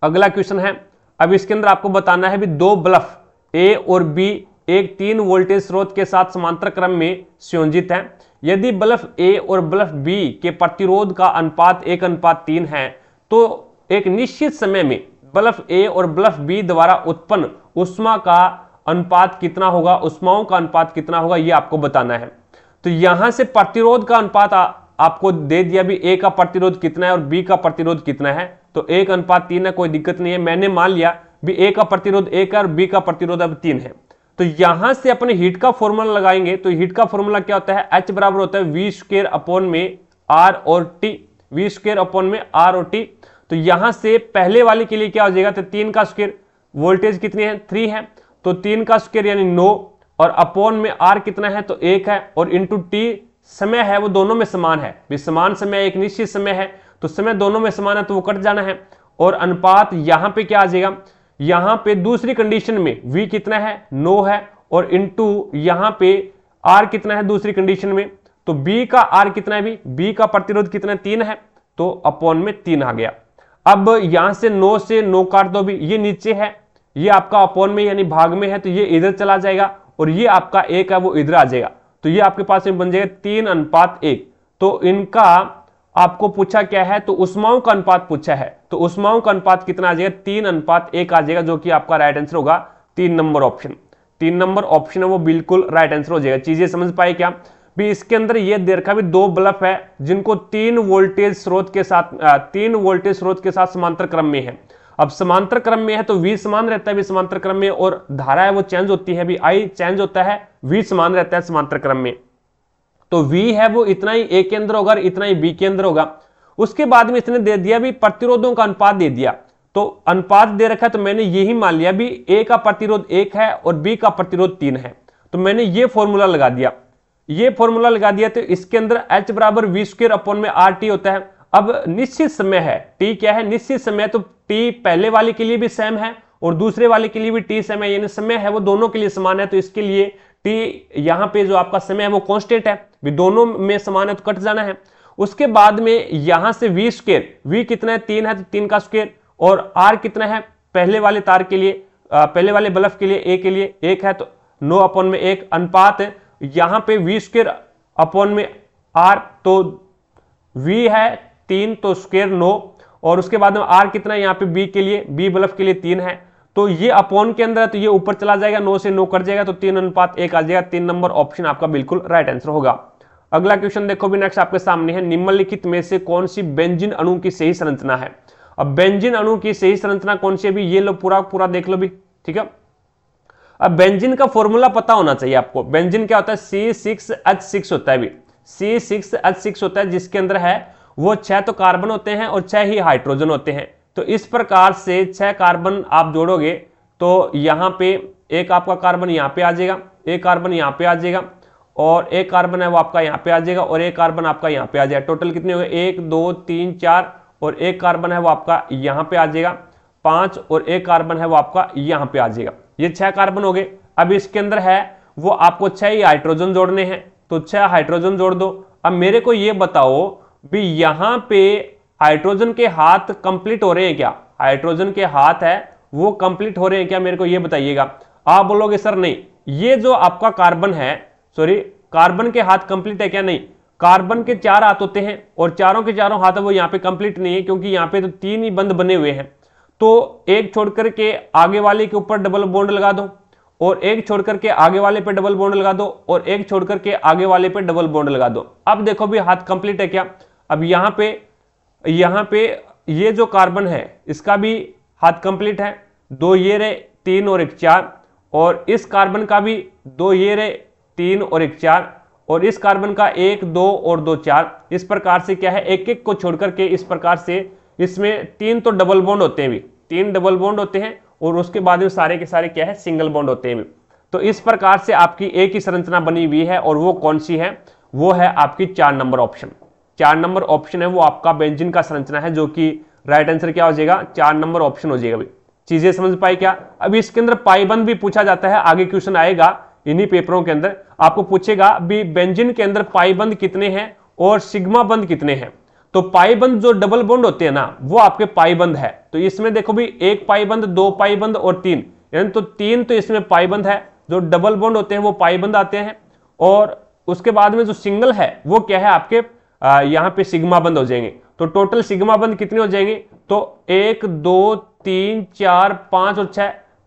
अगला क्वेश्चन है। अब इसके अंदर आपको बताना है भी 2 बल्ब ए और बी एक 3 वोल्टेज स्रोत के साथ समांतर क्रम में संयोजित है। यदि बल्ब ए और बल्ब बी के प्रतिरोध का अनुपात 1:3 है तो एक निश्चित समय में बल्ब ए और बल्ब बी द्वारा उत्पन्न ऊष्मा का अनुपात कितना होगा, ऊष्माओं का अनुपात कितना होगा, यह आपको बताना है। तो यहां से प्रतिरोध का अनुपात आपको दे दिया भी ए का प्रतिरोध कितना है और बी का प्रतिरोध कितना है, तो 1:3 है, कोई दिक्कत नहीं है। मैंने मान लिया भी ए का प्रतिरोध 1 है और बी का प्रतिरोध अब 3 है। तो यहां से अपने हीट का फॉर्मूला लगाएंगे, तो हीट का फॉर्मूला क्या होता है, H बराबर होता है V² अपॉन में R और T, V² अपॉन में R और T। तो यहां से पहले वाले के लिए क्या हो जाएगा, तो 3 का स्क्वायर, वोल्टेज कितनी है 3 है, तो 3 का स्क्वायर यानी 9, और अपॉन में R कितना है, तो 1 है, और इंटू T समय है वो दोनों में समान है, भी समान समय एक निश्चित समय है, तो समय दोनों में समान है तो वो कट जाना है। और अनुपात यहां पे क्या आ जाएगा, यहां पे दूसरी कंडीशन में V कितना है 9 है, और इंटू यहां पे R कितना है दूसरी कंडीशन में, तो B का R कितना है, भी B का प्रतिरोध कितना है 3 है, तो अपॉन में 3 आ गया। अब यहां से 9 से 9 काट दो, भी ये नीचे है, ये आपका अपॉन में यानी भाग में है, तो ये इधर चला जाएगा, और ये आपका 1 है वो इधर आ जाएगा, तो ये आपके पास में बन जाएगा 3:1। तो इनका आपको पूछा क्या है, तो उष्माओं का अनुपात पूछा है, तो उष्माओं का अनुपात कितना आ जाएगा 3:1 आ जाएगा, जो कि आपका राइट आंसर होगा 3 नंबर ऑप्शन। 3 नंबर ऑप्शन है वो बिल्कुल राइट आंसर हो जाएगा। चीजें समझ पाए क्या, भी इसके अंदर ये दे रखा भी 2 बल्ब है जिनको 3 वोल्टेज स्रोत के साथ समांतर क्रम में है। अब समांतर क्रम में है तो V समान रहता है भी समांतर क्रम में, और धारा है वो चेंज होती है भी I चेंज होता है, V समान रहता है समांतर क्रम में। तो V है वो इतना ही A के अंदर होगा और इतना ही B के अंदर होगा। उसके बाद में इसने दे दिया भी प्रतिरोधों का अनुपात दे दिया, तो अनुपात दे रखा है, तो मैंने यही मान लिया भी A का प्रतिरोध 1 है और B का प्रतिरोध 3 है, तो मैंने ये फॉर्मूला लगा दिया। ये फॉर्मूला लगा दिया तो इसके अंदर H बराबर V² अपॉन में RT होता है। अब निश्चित समय है, T क्या है निश्चित समय, तो T पहले वाले के लिए भी सेम है और दूसरे वाले के लिए भी T सेम है, यानी समय है वो दोनों के लिए समान है, तो इसके लिए T यहाँ पे जो आपका समय है वो कांस्टेंट है, भी दोनों में समान है तो कट जाना है। उसके बाद में यहां से V², V कितना है 3 है, तो 3 का स्क्वायर, और R कितना है पहले वाले तार के लिए, पहले वाले बल्ब के लिए A के लिए 1 है, तो 9 अपॉन में 1 अनुपात यहां पे V² अपॉन में R, तो V है 3 तो स्क्वायर 9, और उसके बाद में R कितना है यहाँ पे B के लिए, B बल्ब के लिए 3 है, तो ये अपॉन के अंदर है तो ये ऊपर चला जाएगा, 9 से 9 कट जाएगा, तो 3:1 आ जाएगा। 3 नंबर ऑप्शन आपका बिल्कुल राइट आंसर होगा। अगला क्वेश्चन देखो भी नेक्स्ट आपके सामने है, निम्नलिखित में से कौन सी बेंजीन अणु की सही संरचना है। अब बेंजीन अणु की सही संरचना कौन सी है भी, ये लो पूरा देख लो भी, ठीक है। अब बेंजीन का फॉर्मूला पता होना चाहिए आपको। बेंजीन क्या होता है, C6H6 होता है भी, C6H6 होता है, जिसके अंदर है वो 6 तो कार्बन होते हैं और 6 ही हाइड्रोजन होते हैं। तो इस प्रकार से 6 कार्बन आप जोड़ोगे तो यहाँ पे एक आपका कार्बन यहाँ पे आ जाएगा, एक कार्बन यहाँ पे आ जाएगा, और एक कार्बन है वो आपका यहाँ पे आ जाएगा, और एक कार्बन आपका यहाँ पे आ जाएगा। टोटल कितने हो गए 1 2 3 4, और एक कार्बन है वो आपका यहाँ पे आ जाएगा 5, और एक कार्बन है वो आपका यहाँ पे आ जाएगा। ये 6 कार्बन हो गए। अब इसके अंदर है वो आपको 6 ही हाइड्रोजन जोड़ने हैं, तो 6 हाइड्रोजन जोड़ दो। अब मेरे को ये बताओ भी यहाँ पे हाइड्रोजन के हाथ कंप्लीट हो रहे हैं क्या, हाइड्रोजन के हाथ है वो कंप्लीट हो रहे हैं क्या, मेरे को ये बताइएगा। आप बोलोगे सर नहीं, ये जो आपका कार्बन है, सॉरी कार्बन के हाथ कंप्लीट है क्या, नहीं, कार्बन के 4 हाथ होते हैं और चारों के चारों हाथ है वो यहाँ पे कंप्लीट नहीं है, क्योंकि यहाँ पे तो 3 ही बंद बने हुए हैं। तो एक छोड़कर के आगे वाले के ऊपर डबल बॉन्ड लगा दो, और एक छोड़कर के आगे वाले पे डबल बॉन्ड लगा दो, और एक छोड़कर के आगे वाले पे डबल बॉन्ड लगा दो। अब देखो भी हाथ कंप्लीट है क्या। अब यहाँ पे ये जो कार्बन है इसका भी हाथ कंप्लीट है, 2 ये रहे 3 और 1 4, और इस कार्बन का भी 2 ये रहे 3 और 1 4, और इस कार्बन का 1 2 और 2 4। इस प्रकार से क्या है एक एक को छोड़कर के इस प्रकार से इसमें 3 तो डबल बॉन्ड होते हैं भी, 3 डबल बॉन्ड होते हैं, और उसके बाद में सारे के सारे क्या है सिंगल बॉन्ड होते हैं भी। तो इस प्रकार से आपकी एक ही संरचना बनी हुई है, और वो कौन सी है, वो है आपकी 4 नंबर ऑप्शन। 4 नंबर ऑप्शन है वो आपका बेंजीन का संरचना है, जो कि राइट आंसर क्या हो जाएगा 4 नंबर ऑप्शन हो जाएगा भी। चीजें समझ पाई क्या। अब इसके अंदर पाईबंद भी पूछा जाता है, आगे क्वेश्चन आएगा इन्हीं पेपरों के अंदर, आपको पूछेगा भी बेंजीन के अंदर पाईबंद कितने हैं और सिग्मा बंद कितने हैं। तो पाईबंद जो डबल बॉन्ड होते हैं ना वो आपके पाईबंद है। तो इसमें देखो भी 1 पाईबंद 2 पाईबंद और 3, यानी तो 3 तो इसमें पाईबंद है, जो डबल बॉन्ड होते हैं वो पाईबंद आते हैं, और उसके बाद में जो सिंगल है वो क्या है आपके यहाँ पे सिग्मा बंद हो जाएंगे। तो टोटल सिग्मा बंद कितने हो जाएंगे, तो 1 2 3 4 5 और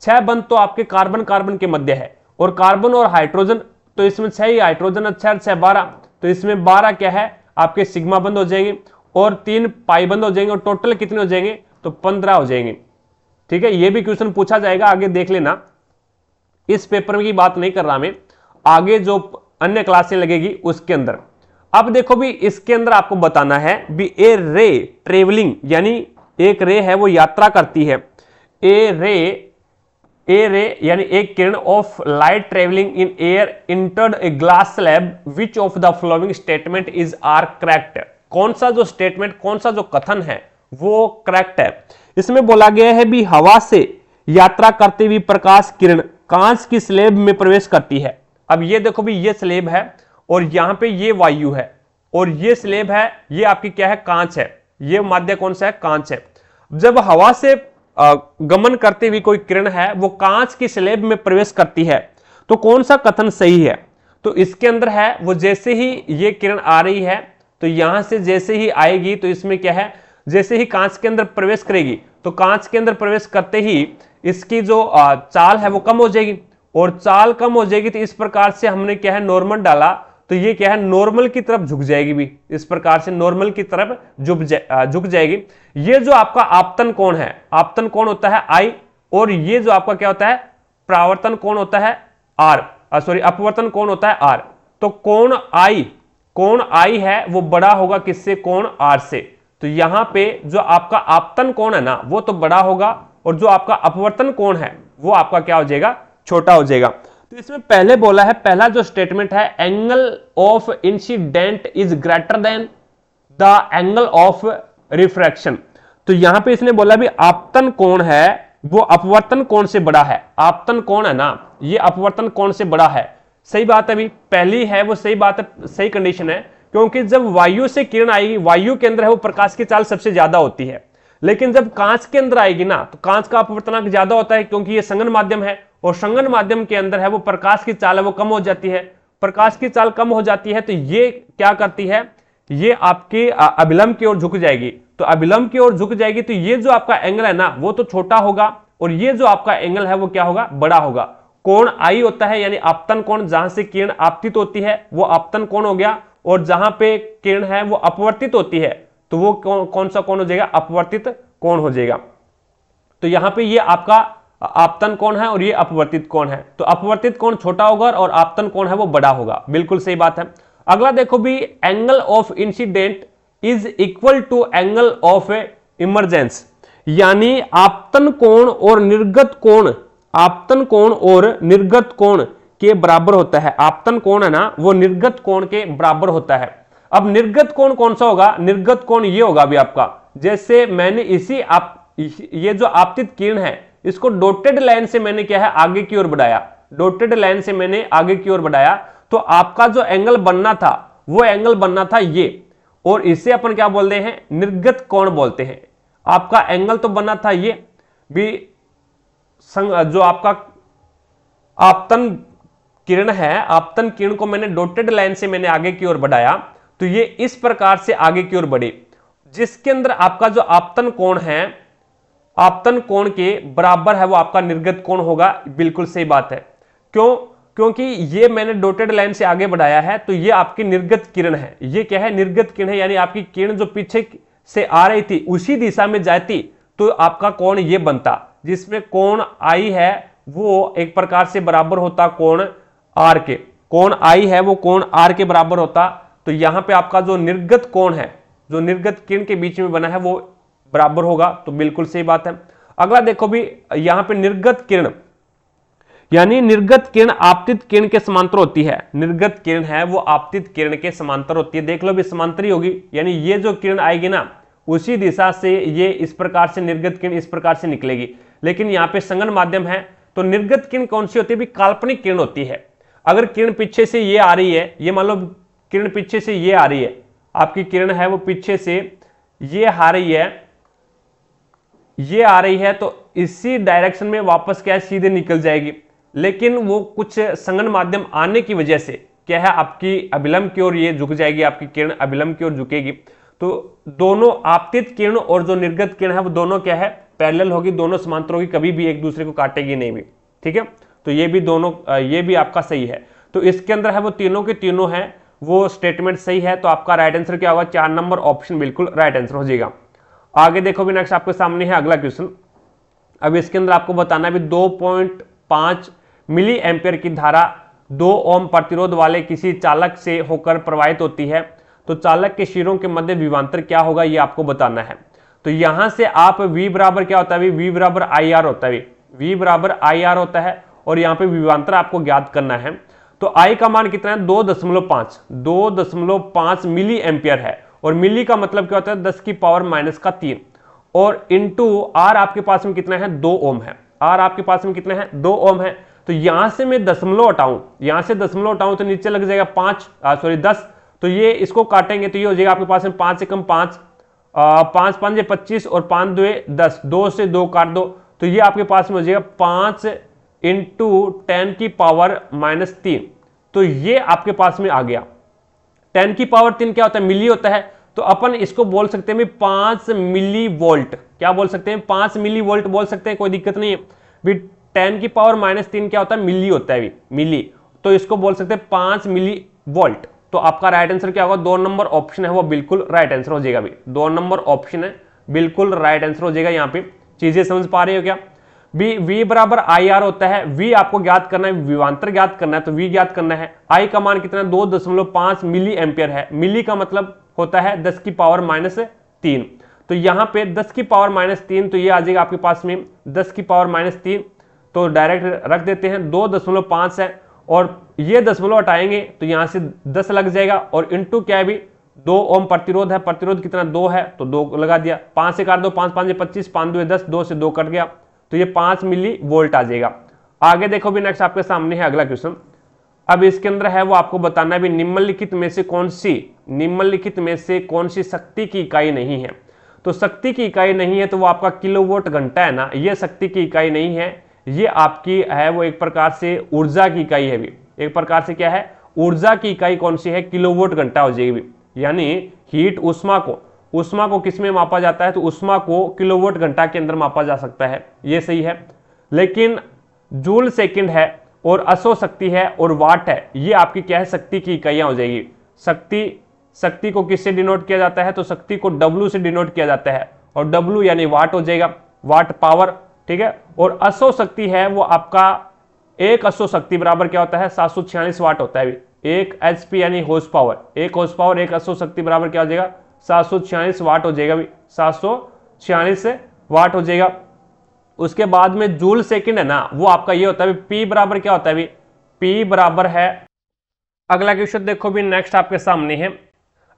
6 बंद तो आपके कार्बन कार्बन के मध्य है, और कार्बन और हाइड्रोजन तो इसमें 6 ही हाइड्रोजन, 6 6 12, तो इसमें 12 क्या है आपके सिग्मा बंद हो जाएंगे और 3 पाई बंद हो जाएंगे और टोटल कितने हो जाएंगे, तो 15 हो जाएंगे। ठीक है, ये भी क्वेश्चन पूछा जाएगा, आगे देख लेना, इस पेपर की बात नहीं कर रहा मैं, आगे जो अन्य क्लासें लगेगी उसके अंदर। अब देखो भी इसके अंदर आपको बताना है भी ए रे ट्रेवलिंग, यानी एक रे है वो यात्रा करती है, ए रे यानी एक किरण of light travelling in air entered a glass slab, which of the following statement is are correct. कौन सा जो स्टेटमेंट, कौन सा जो कथन है वो करेक्ट है। इसमें बोला गया है भी हवा से यात्रा करते हुए प्रकाश किरण कांच की स्लेब में प्रवेश करती है। अब ये देखो भी ये स्लेब है और यहां पे ये वायु है और ये स्लेब है, ये आपकी क्या है, कांच है, ये माध्य कौन सा है, कांच है। जब हवा से गमन करते हुए कोई किरण है वो कांच की स्लेब में प्रवेश करती है, तो कौन सा कथन सही है, तो इसके अंदर है वो जैसे ही ये किरण आ रही है तो यहां से जैसे ही आएगी तो इसमें क्या है, जैसे ही कांच के अंदर प्रवेश करेगी तो कांच के अंदर प्रवेश करते ही इसकी जो चाल है वो कम हो जाएगी और चाल कम हो जाएगी तो इस प्रकार से हमने क्या है नॉर्मल डाला तो ये क्या है नॉर्मल की तरफ झुक जाएगी भी, इस प्रकार से नॉर्मल की तरफ झुक जाएगी। ये जो आपका आपतन कोण है, आपतन कोण होता है आई और ये जो आपका क्या होता है परावर्तन कोण होता है आर, अपवर्तन कोण होता है आर। तो कोण आई है वो बड़ा होगा किससे, कोण आर से। तो यहां पे जो आपका आपतन कोण है ना वो तो बड़ा होगा और जो आपका अपवर्तन कोण है वो आपका क्या हो जाएगा, छोटा हो जाएगा। तो इसमें पहले बोला है, पहला जो स्टेटमेंट है, angle of incident is greater than the angle of refraction. तो यहां पे इसने बोला भी आपतन कोण है वो अपवर्तन कोण से बड़ा है, आपतन कोण है ना ये अपवर्तन कोण से बड़ा है। सही बात है, अभी पहली है वो सही बात है, सही कंडीशन है, क्योंकि जब वायु से किरण आएगी, वायु के अंदर है वो प्रकाश की चाल सबसे ज्यादा होती है, लेकिन जब कांच के अंदर आएगी ना तो कांच का अपवर्तनांक ज्यादा होता है क्योंकि ये संघन माध्यम है और संघन माध्यम के अंदर है वो प्रकाश की चाल है वो कम हो जाती है। प्रकाश की चाल कम हो जाती है तो ये क्या करती है, ये आपकी अभिलंब की ओर झुक जाएगी। तो अभिलंब की ओर झुक जाएगी तो ये जो आपका एंगल है ना वो तो छोटा होगा और ये जो आपका एंगल है वो क्या होगा, बड़ा होगा। कोण आई होता है यानी आपतन कोण, जहां से किरण आपतित होती है वो आपतन कोण हो गया और जहां पे किरण है वो अपवर्तित होती है तो वो कौन सा कोण हो जाएगा, अपवर्तित कोण हो जाएगा। तो यहां पे ये आपका आपतन कोण है और ये अपवर्तित कोण है, तो अपवर्तित कोण छोटा होगा और आपतन कोण है वो बड़ा होगा, बिल्कुल सही बात है। अगला देखो भी, angle of incident is equal to angle of emergence, यानी आपतन कोण और निर्गत कोण, आपतन कोण और निर्गत कोण के बराबर होता है। आपतन कोण है ना वो निर्गत कोण के बराबर होता है। अब निर्गत कोण कौन सा होगा, निर्गत कोण ये होगा भी आपका, जैसे मैंने ये जो आपतित किरण है इसको डॉटेड लाइन से मैंने क्या है आगे की ओर बढ़ाया, डॉटेड लाइन से मैंने आगे की ओर बढ़ाया तो आपका जो एंगल बनना था वो एंगल बनना था ये, और इसे अपन क्या बोलते हैं, निर्गत कोण बोलते हैं। आपका एंगल तो बनना था ये भी, जो आपका आपतन किरण है, आपतन किरण को मैंने डॉटेड लाइन से मैंने आगे की ओर बढ़ाया तो ये इस प्रकार से आगे की ओर बढ़े, जिसके अंदर आपका जो आपतन कोण है, आपतन कोण के बराबर है वो आपका निर्गत कोण होगा। बिल्कुल सही बात है, क्यों, क्योंकि ये मैंने डॉटेड लाइन से आगे बढ़ाया है तो ये आपकी निर्गत किरण है। ये क्या है, निर्गत किरण है, यानी आपकी किरण जो पीछे से आ रही थी उसी दिशा में जाती तो आपका कोण ये बनता, जिसमें कोण आई है वो एक प्रकार से बराबर होता कोण आर के, कोण आई है वो कोण आर के बराबर होता। तो यहां पे आपका जो निर्गत कोण है, जो निर्गत किरण के बीच में बना है वो बराबर होगा, तो बिल्कुल सही बात है। अगला देखो भी, यहां पे निर्गत किरण यानी निर्गत किरण आपतित किरण के समांतर होती है, निर्गत किरण है वो आपतित किरण के समांतर होती है। देख लो भी समांतरी होगी, यानी ये जो किरण आएगी ना उसी दिशा से ये इस प्रकार से निर्गत किरण इस प्रकार से निकलेगी, लेकिन यहाँ पे संघन माध्यम है तो निर्गत किरण कौन सी होती है भी, काल्पनिक किरण होती है। अगर किरण पीछे से ये आ रही है, ये मान लो किरण पीछे से ये आ रही है, आपकी किरण है वो पीछे से ये आ रही है, ये आ रही है तो इसी डायरेक्शन में वापस क्या है सीधे निकल जाएगी, लेकिन वो कुछ संघन माध्यम आने की वजह से क्या है आपकी अभिलंब की ओर ये झुक जाएगी, आपकी किरण अभिलंब की ओर झुकेगी। तो दोनों आपतित किरण और जो निर्गत किरण है वो दोनों क्या है पैरेलल होगी, दोनों समांतर होगी, कभी भी एक दूसरे को काटेगी नहीं भी, ठीक है। तो ये भी दोनों, ये भी आपका सही है। तो इसके अंदर है वो तीनों के तीनों है वो स्टेटमेंट सही है। तो आपका राइट आंसर क्या होगा, 4 नंबर ऑप्शन बिल्कुल राइट आंसर हो जाएगा। आगे देखो भी नेक्स्ट आपके सामने है अगला क्वेश्चन। अब इसके अंदर आपको बताना है भी 2.5 मिली एम्पियर की धारा 2 ओम प्रतिरोध वाले किसी चालक से होकर प्रवाहित होती है, तो चालक के शिरों के मध्य विभवांतर क्या होगा, ये आपको बताना है। तो यहां से आप V बराबर क्या होता है, V बराबर IR होता है, V बराबर IR होता है, और यहाँ पे विभवांतर आपको ज्ञात करना है। तो I का मान कितना है, 2.5 मिली एम्पियर है, और मिली का मतलब क्या होता है 10 की पावर -3, और इंटू R आपके पास में कितना है, 2 ओम है। R आपके पास में कितना है, 2 ओम है। तो यहां से मैं दशमलव हटाऊं, यहां से दशमलव हटाऊं तो नीचे लग जाएगा 10, तो ये इसको काटेंगे तो ये हो जाएगा आपके पास में 5 से कम 5, 5 5 25 और 5 2 10, 2 से 2 काट दो, तो ये आपके पास में हो जाएगा 5 इंटू 10 की पावर -3। तो ये आपके पास में आ गया। 10 की पावर 3 क्या होता है, मिली होता है, तो अपन इसको बोल सकते हैं 5 मिली वोल्ट। क्या बोल सकते हैं, 5 मिली वोल्ट बोल सकते हैं, कोई दिक्कत नहीं है भी। 10 की पावर -3 क्या होता है, मिली होता है, मिली, तो इसको बोल सकते हैं 5 मिली वोल्ट। तो आपका राइट आंसर क्या होगा, 2 नंबर ऑप्शन है वो बिल्कुल राइट आंसर हो जाएगा। भी 2 नंबर ऑप्शन है बिल्कुल राइट आंसर हो जाएगा। यहाँ पे चीजें समझ पा रहे हो क्या। V बराबर IR होता है, V आपको ज्ञात करना है, विभवांतर ज्ञात करना है, तो V ज्ञात करना है। I का मान कितना है, 2.5 मिली एम्पियर है। मिली का मतलब होता है 10 की पावर -3, तो यहाँ पे 10 की पावर -3, तो ये आ जाएगा आपके पास में 10 की पावर -3, तो डायरेक्ट रख देते हैं 2.5 है, और ये दशमलव हटाएंगे तो यहां से 10 लग जाएगा, और इंटू क्या है भी 2 ओम प्रतिरोध है, प्रतिरोध कितना 2 है, तो 2 लगा दिया, 5 से काट दो, 5 5 25, 5 2 10, 2 से 2 कट गया, तो ये 5 मिली वोल्ट आ जाएगा। आगे देखो भी नेक्स्ट आपके सामने है अगला क्वेश्चन। अब इसके अंदर है वो आपको बताना है भी निम्नलिखित में से कौन सी शक्ति की इकाई नहीं है। तो शक्ति की इकाई नहीं है तो वो आपका किलोवाट घंटा है ना, ये शक्ति की इकाई नहीं है, ये आपकी है वो एक प्रकार से ऊर्जा की इकाई है भी। एक प्रकार से क्या है, ऊर्जा की इकाई कौन सी है, किलोवाट घंटा हो जाएगी। यानी हीट ऊष्मा को किस में मापा जाता है, तो ऊष्मा को किलोवाट घंटा के अंदर मापा जा सकता है, ये सही है। लेकिन जूल सेकंड है, और असो शक्ति है, और वाट है, ये आपकी क्या है, शक्ति की इकाइयां हो जाएगी। शक्ति को किससे डिनोट किया जाता है, तो शक्ति को W से डिनोट किया जाता है, और W यानी वाट हो जाएगा, वाट पावर, ठीक है। और असो शक्ति है वो आपका, एक असो शक्ति बराबर क्या होता है, 746 वाट होता है। एक HP यानी हॉर्स पावर, एक हॉर्स पावर एक असो शक्ति बराबर क्या हो जाएगा, 746 वाट हो जाएगा, 746 वाट हो जाएगा। उसके बाद में जूल सेकंड है ना, वो आपका ये होता है P बराबर क्या होता है, P बराबर है। अगला क्वेश्चन देखो भी नेक्स्ट आपके सामने है।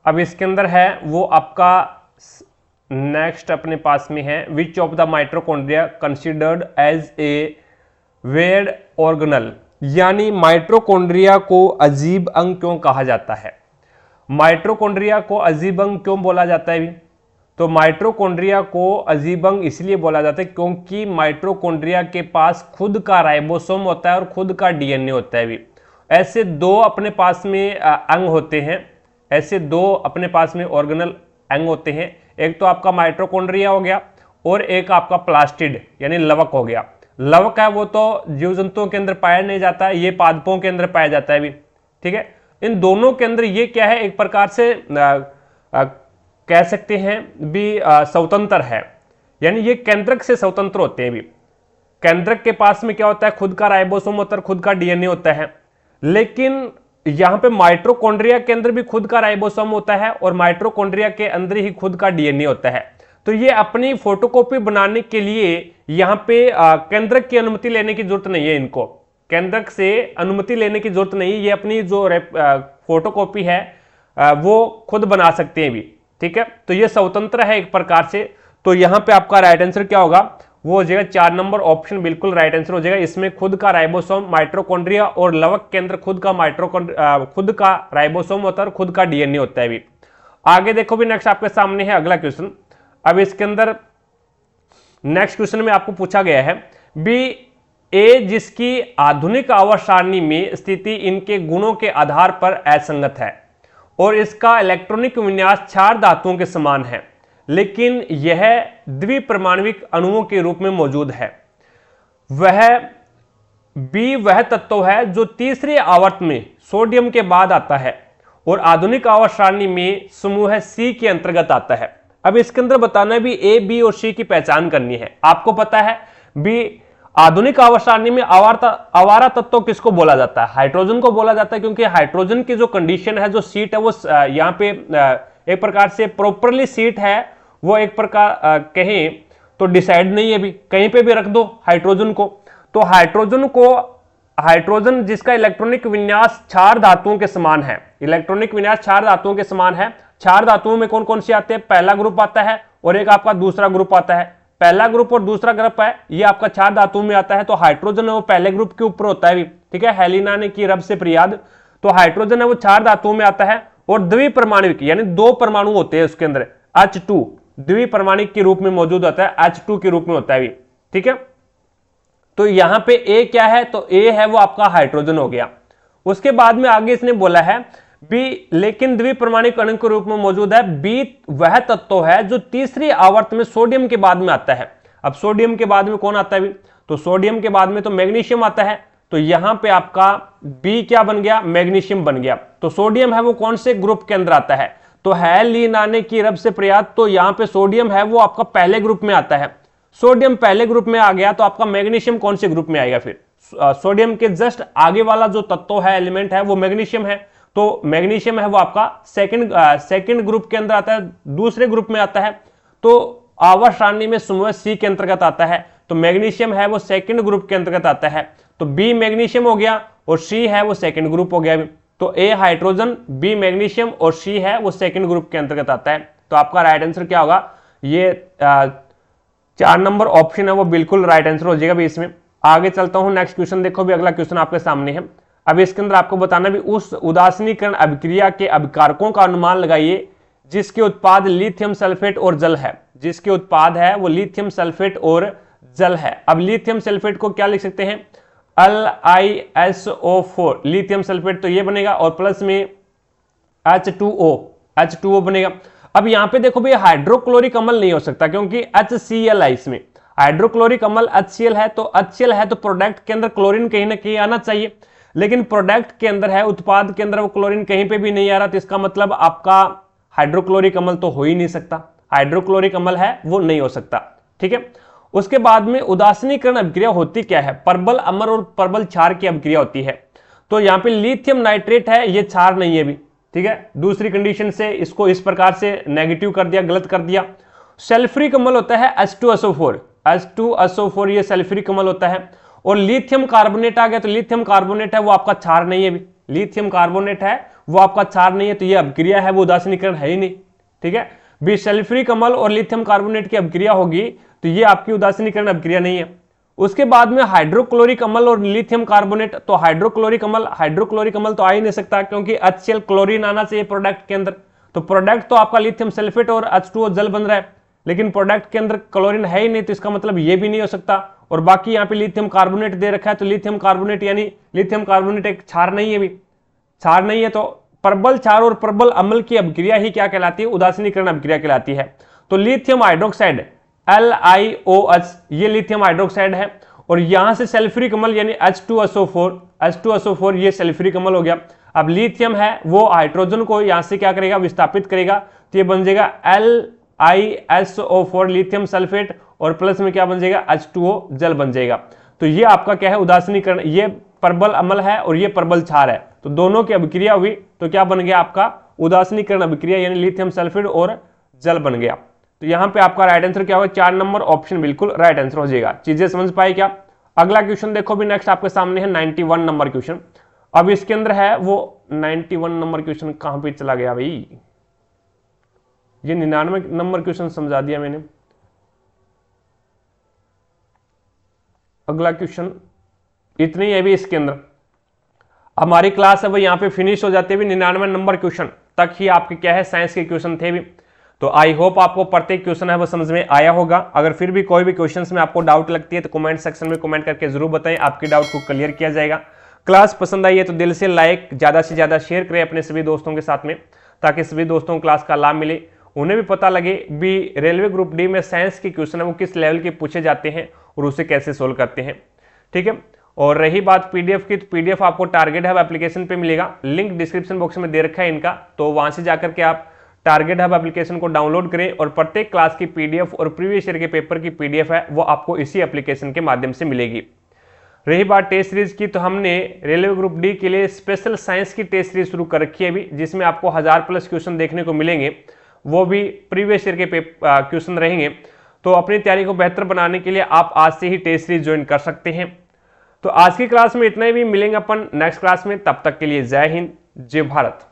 अब इसके अंदर है वो आपका नेक्स्ट अपने पास में है, which of the mitochondria considered as a weird organelle, यानी माइट्रोकॉन्ड्रिया को अजीब अंग क्यों कहा जाता है। माइट्रोकॉन्ड्रिया को अजीब अंग क्यों बोला जाता है भी, तो माइट्रोकॉन्ड्रिया को अजीब अंग इसलिए बोला जाता है क्योंकि माइट्रोकॉन्ड्रिया के पास खुद का राइबोसोम होता है और खुद का DNA होता है भी। ऐसे दो अपने पास में अंग होते हैं, ऐसे दो अपने पास में ऑर्गेनल अंग होते हैं, एक तो आपका माइट्रोकॉन्ड्रिया हो गया और एक आपका प्लास्टिड यानी लवक हो गया। लवक है वो तो जीव जंतुओं के अंदर पाया नहीं जाता, ये पादपों के अंदर पाया जाता है भी, ठीक है। इन दोनों के अंदर ये क्या है, एक प्रकार से कह सकते हैं भी स्वतंत्र है, यानी ये केंद्रक से स्वतंत्र होते हैं भी। केंद्रक के पास में क्या होता है, खुद का राइबोसोम होता है, खुद का DNA होता है। लेकिन यहां पे माइट्रोकॉन्ड्रिया के अंदर भी खुद का राइबोसोम होता है और माइट्रोकॉन्ड्रिया के अंदर ही खुद का DNA होता है। तो ये अपनी फोटोकॉपी बनाने के लिए यहाँ पे केंद्रक की अनुमति लेने की जरूरत नहीं है, इनको केंद्रक से अनुमति लेने की जरूरत नहीं, ये अपनी जो फोटोकॉपी है वो खुद बना सकते हैं भी, ठीक है। तो ये स्वतंत्र है एक प्रकार से। तो यहाँ पे आपका राइट आंसर क्या होगा, वो हो जाएगा 4 नंबर ऑप्शन बिल्कुल राइट आंसर हो जाएगा। इसमें खुद का राइबोसोम माइट्रोकॉन्ड्रिया और लवक के अंदर खुद का राइबोसोम होता है और खुद का DNA होता है भी। आगे देखो भी नेक्स्ट आपके सामने है अगला क्वेश्चन। अब इसके अंदर नेक्स्ट क्वेश्चन में आपको पूछा गया है बी ए जिसकी आधुनिक आवर्त सारणी में स्थिति इनके गुणों के आधार पर असंगत है और इसका इलेक्ट्रॉनिक विन्यास 4 धातुओं के समान है, लेकिन यह द्विपरमाणविक अणुओं के रूप में मौजूद है। वह तत्व है जो तीसरी आवर्त में सोडियम के बाद आता है और आधुनिक आवास सारणी में समूह सी के अंतर्गत आता है। अब इसके अंदर बताना है भी ए, बी और सी की पहचान करनी है। आपको पता है बी आधुनिक आवास सारणी में आवारा तत्व किसको बोला जाता है? हाइड्रोजन को बोला जाता है, क्योंकि हाइड्रोजन की जो कंडीशन है, जो सीट है, वो यहाँ पे एक प्रकार से प्रॉपरली सीट है, वो एक प्रकार कहें तो डिसाइड नहीं है, भी कहीं पे भी रख दो हाइड्रोजन को। तो हाइड्रोजन जिसका इलेक्ट्रॉनिक विन्यास क्षार धातुओं के समान है, इलेक्ट्रॉनिक विन्यास क्षार धातुओं के समान है। क्षार धातुओं में कौन कौन से आते हैं? पहला ग्रुप आता है और एक आपका दूसरा ग्रुप आता है। पहला ग्रुप और दूसरा ग्रुप है, ये आपका क्षार धातुओं में आता है। तो हाइड्रोजन है वो पहले ग्रुप के ऊपर होता है भी, ठीक है। हेलिना ने की रब से फरियाद। तो हाइड्रोजन है वो क्षार धातुओं में आता है और द्विपरमाणुक यानी दो परमाणु होते हैं उसके अंदर, H2 द्विपरमाणुक के रूप में मौजूद होता है, H2 के रूप में होता है भी, ठीक है। तो यहां पे ए क्या है? तो ए है वो आपका हाइड्रोजन हो गया। उसके बाद में आगे इसने बोला है बी लेकिन द्विपरमाणुक अणु के रूप में मौजूद है। बी वह तत्व है जो तीसरी आवर्त में सोडियम के बाद में आता है। अब सोडियम के बाद में कौन आता है भी? तो सोडियम के बाद में तो मैग्नीशियम आता है। तो यहां पे आपका बी क्या बन गया? मैग्नीशियम बन गया। तो सोडियम है वो कौन से ग्रुप के अंदर आता है? तो है ली नाने की रब से प्रयास। तो यहां पे सोडियम है वो आपका पहले ग्रुप में आता है। सोडियम पहले ग्रुप में आ गया तो आपका मैग्नीशियम कौन से ग्रुप में आएगा? फिर सोडियम के जस्ट आगे वाला जो तत्व है, एलिमेंट है, वो मैग्नीशियम है। तो मैग्नीशियम है वो आपका सेकंड ग्रुप के अंदर आता है, दूसरे ग्रुप में आता है। तो आवर्त सारणी में समूह सी के अंतर्गत आता है। तो मैग्नीशियम है वो सेकंड ग्रुप के अंतर्गत आता है। तो बी मैग्नीशियम हो गया और सी है वो सेकंड ग्रुप हो गया। तो ए हाइड्रोजन, बी मैग्नीशियम और सी है वो सेकंड ग्रुप के अंतर्गत आता है। तो आपका राइट आंसर क्या होगा? ये 4 नंबर ऑप्शन है वो बिल्कुल राइट आंसर हो जाएगा भी इसमें। आगे चलता हूं, नेक्स्ट क्वेश्चन देखो भी, अगला क्वेश्चन आपके सामने है। अब इसके अंदर आपको बताना भी उस उदासीनीकरण अभिक्रिया के अभिकारकों का अनुमान लगाइए जिसके उत्पाद लिथियम सल्फेट और जल है। जिसके उत्पाद है वो लिथियम सल्फेट और जल है। अब लिथियम सल्फेट को क्या लिख सकते हैं? LiSO4 लिथियम सल्फेट, तो ये बनेगा और प्लस में H2O बनेगा। अब यहां पे देखो भाई हाइड्रोक्लोरिक अम्ल नहीं हो सकता क्योंकि HCl है इसमें। हाइड्रोक्लोरिक अम्ल HCl है, तो HCl है तो प्रोडक्ट के अंदर क्लोरीन कहीं ना कहीं आना चाहिए, लेकिन प्रोडक्ट के अंदर है, उत्पाद के अंदर वो क्लोरीन कहीं पे भी नहीं आ रहा। तो इसका मतलब आपका हाइड्रोक्लोरिक अम्ल तो हो ही नहीं सकता, हाइड्रोक्लोरिक अम्ल है वो नहीं हो सकता, ठीक है। उसके बाद में उदासीनीकरण अभिक्रिया होती क्या है? परबल अम्ल और परबल क्षार की अभिक्रिया होती है। तो यहाँ पे लिथियम नाइट्रेट है, ये क्षार नहीं है भी, ठीक है। दूसरी कंडीशन से इसको इस प्रकार से नेगेटिव कर दिया, गलत कर दिया। सल्फ्यूरिक अम्ल होता है H2SO4 ये सल्फ्यूरिक अम्ल होता है। और लिथियम कार्बोनेट आ गया, तो लिथियम कार्बोनेट है वो आपका क्षार नहीं है भी, लिथियम कार्बोनेट है वो आपका क्षार नहीं है। तो ये अभिक्रिया है वो उदासीनीकरण है ही नहीं, ठीक है। भी सल्फ्यूरिक अम्ल और लिथियम कार्बोनेट की अभिक्रिया होगी तो ये आपकी उदासीनीकरण अभिक्रिया नहीं है। उसके बाद में हाइड्रोक्लोरिक अम्ल और लिथियम कार्बोनेट, तो हाइड्रोक्लोरिक अम्ल तो आ ही नहीं सकता क्योंकि HCl क्लोरीन आना चाहिए प्रोडक्ट के अंदर। तो प्रोडक्ट तो आपका लिथियम सल्फेट और H2O जल बन रहा है, लेकिन प्रोडक्ट के अंदर क्लोरीन है ही नहीं, तो इसका मतलब ये भी नहीं हो सकता। और बाकी यहाँ पे लिथियम कार्बोनेट दे रखा है, तो लिथियम कार्बोनेट यानी लिथियम कार्बोनेट एक क्षार नहीं है भी, क्षार नहीं है। तो प्रबल क्षार और प्रबल अम्ल की अभिक्रिया ही क्या कहलाती है? उदासीनीकरण अभिक्रिया कहलाती है। तो लिथियम हाइड्रोक्साइड LiOH ये लिथियम हाइड्रोक्साइड है। और यहां से सल्फ्यूरिक अम्ल यानी H2SO4 ये सल्फ्यूरिक अम्ल हो गया। अब लिथियम है वो हाइड्रोजन को यहां से क्या करेगा? विस्थापित करेगा, तो ये बन जाएगा LiSO4 लिथियम सल्फेट और प्लस में क्या बन जाएगा? H2O जल बन जाएगा। तो ये आपका क्या है? उदासीनीकरण। ये प्रबल अम्ल है और ये प्रबल क्षार है, तो दोनों की अभिक्रिया हुई तो क्या बन गया? आपका उदासीनीकरण अभिक्रिया यानी लिथियम सल्फेट और जल बन गया। तो यहां पे आपका राइट आंसर क्या होगा? 4 नंबर ऑप्शन बिल्कुल राइट आंसर हो जाएगा। चीजें समझ पाए क्या? अगला क्वेश्चन देखो भी, नेक्स्ट आपके सामने है 91 नंबर क्वेश्चन। अब इसके अंदर है वो 91 नंबर क्वेश्चन कहां पे चला गया भाई? ये 99 नंबर क्वेश्चन समझा दिया मैंने। अगला क्वेश्चन इतनी है भी इसके अंदर। हमारी क्लास है वो यहाँ पे फिनिश हो जाती है 99 नंबर क्वेश्चन तक ही आपके क्या है? साइंस के क्वेश्चन थे भी। तो आई होप आपको प्रत्येक क्वेश्चन है वो समझ में आया होगा। अगर फिर भी कोई भी क्वेश्चंस में आपको डाउट लगती है तो कमेंट सेक्शन में कमेंट करके जरूर बताएं, आपके डाउट को क्लियर किया जाएगा। क्लास पसंद आई है तो दिल से लाइक, ज्यादा से ज्यादा शेयर करें अपने सभी दोस्तों के साथ में, ताकि सभी दोस्तों को क्लास का लाभ मिले, उन्हें भी पता लगे भी रेलवे ग्रुप डी में साइंस के क्वेश्चन है वो किस लेवल के पूछे जाते हैं और उसे कैसे सोल्व करते हैं, ठीक है। और रही बात पीडीएफ की, तो पीडीएफ आपको टारगेट हब एप्लीकेशन पे मिलेगा, लिंक डिस्क्रिप्शन बॉक्स में दे रखा है इनका, तो वहां से जाकर के आप टारगेट हब एप्लीकेशन को डाउनलोड करें और प्रत्येक क्लास की पीडीएफ और प्रीवियस ईयर के पेपर की पीडीएफ है वो आपको इसी एप्लीकेशन के माध्यम से मिलेगी। रही बात टेस्ट सीरीज की, तो हमने रेलवे ग्रुप डी के लिए स्पेशल साइंस की टेस्ट सीरीज शुरू कर रखी है अभी, जिसमें आपको 1000+ क्वेश्चन देखने को मिलेंगे, वो भी प्रीवियस ईयर के क्वेश्चन रहेंगे। तो अपनी तैयारी को बेहतर बनाने के लिए आप आज से ही टेस्ट सीरीज ज्वाइन कर सकते हैं। तो आज की क्लास में इतना ही, भी मिलेंगे अपन नेक्स्ट क्लास में, तब तक के लिए जय हिंद, जय भारत।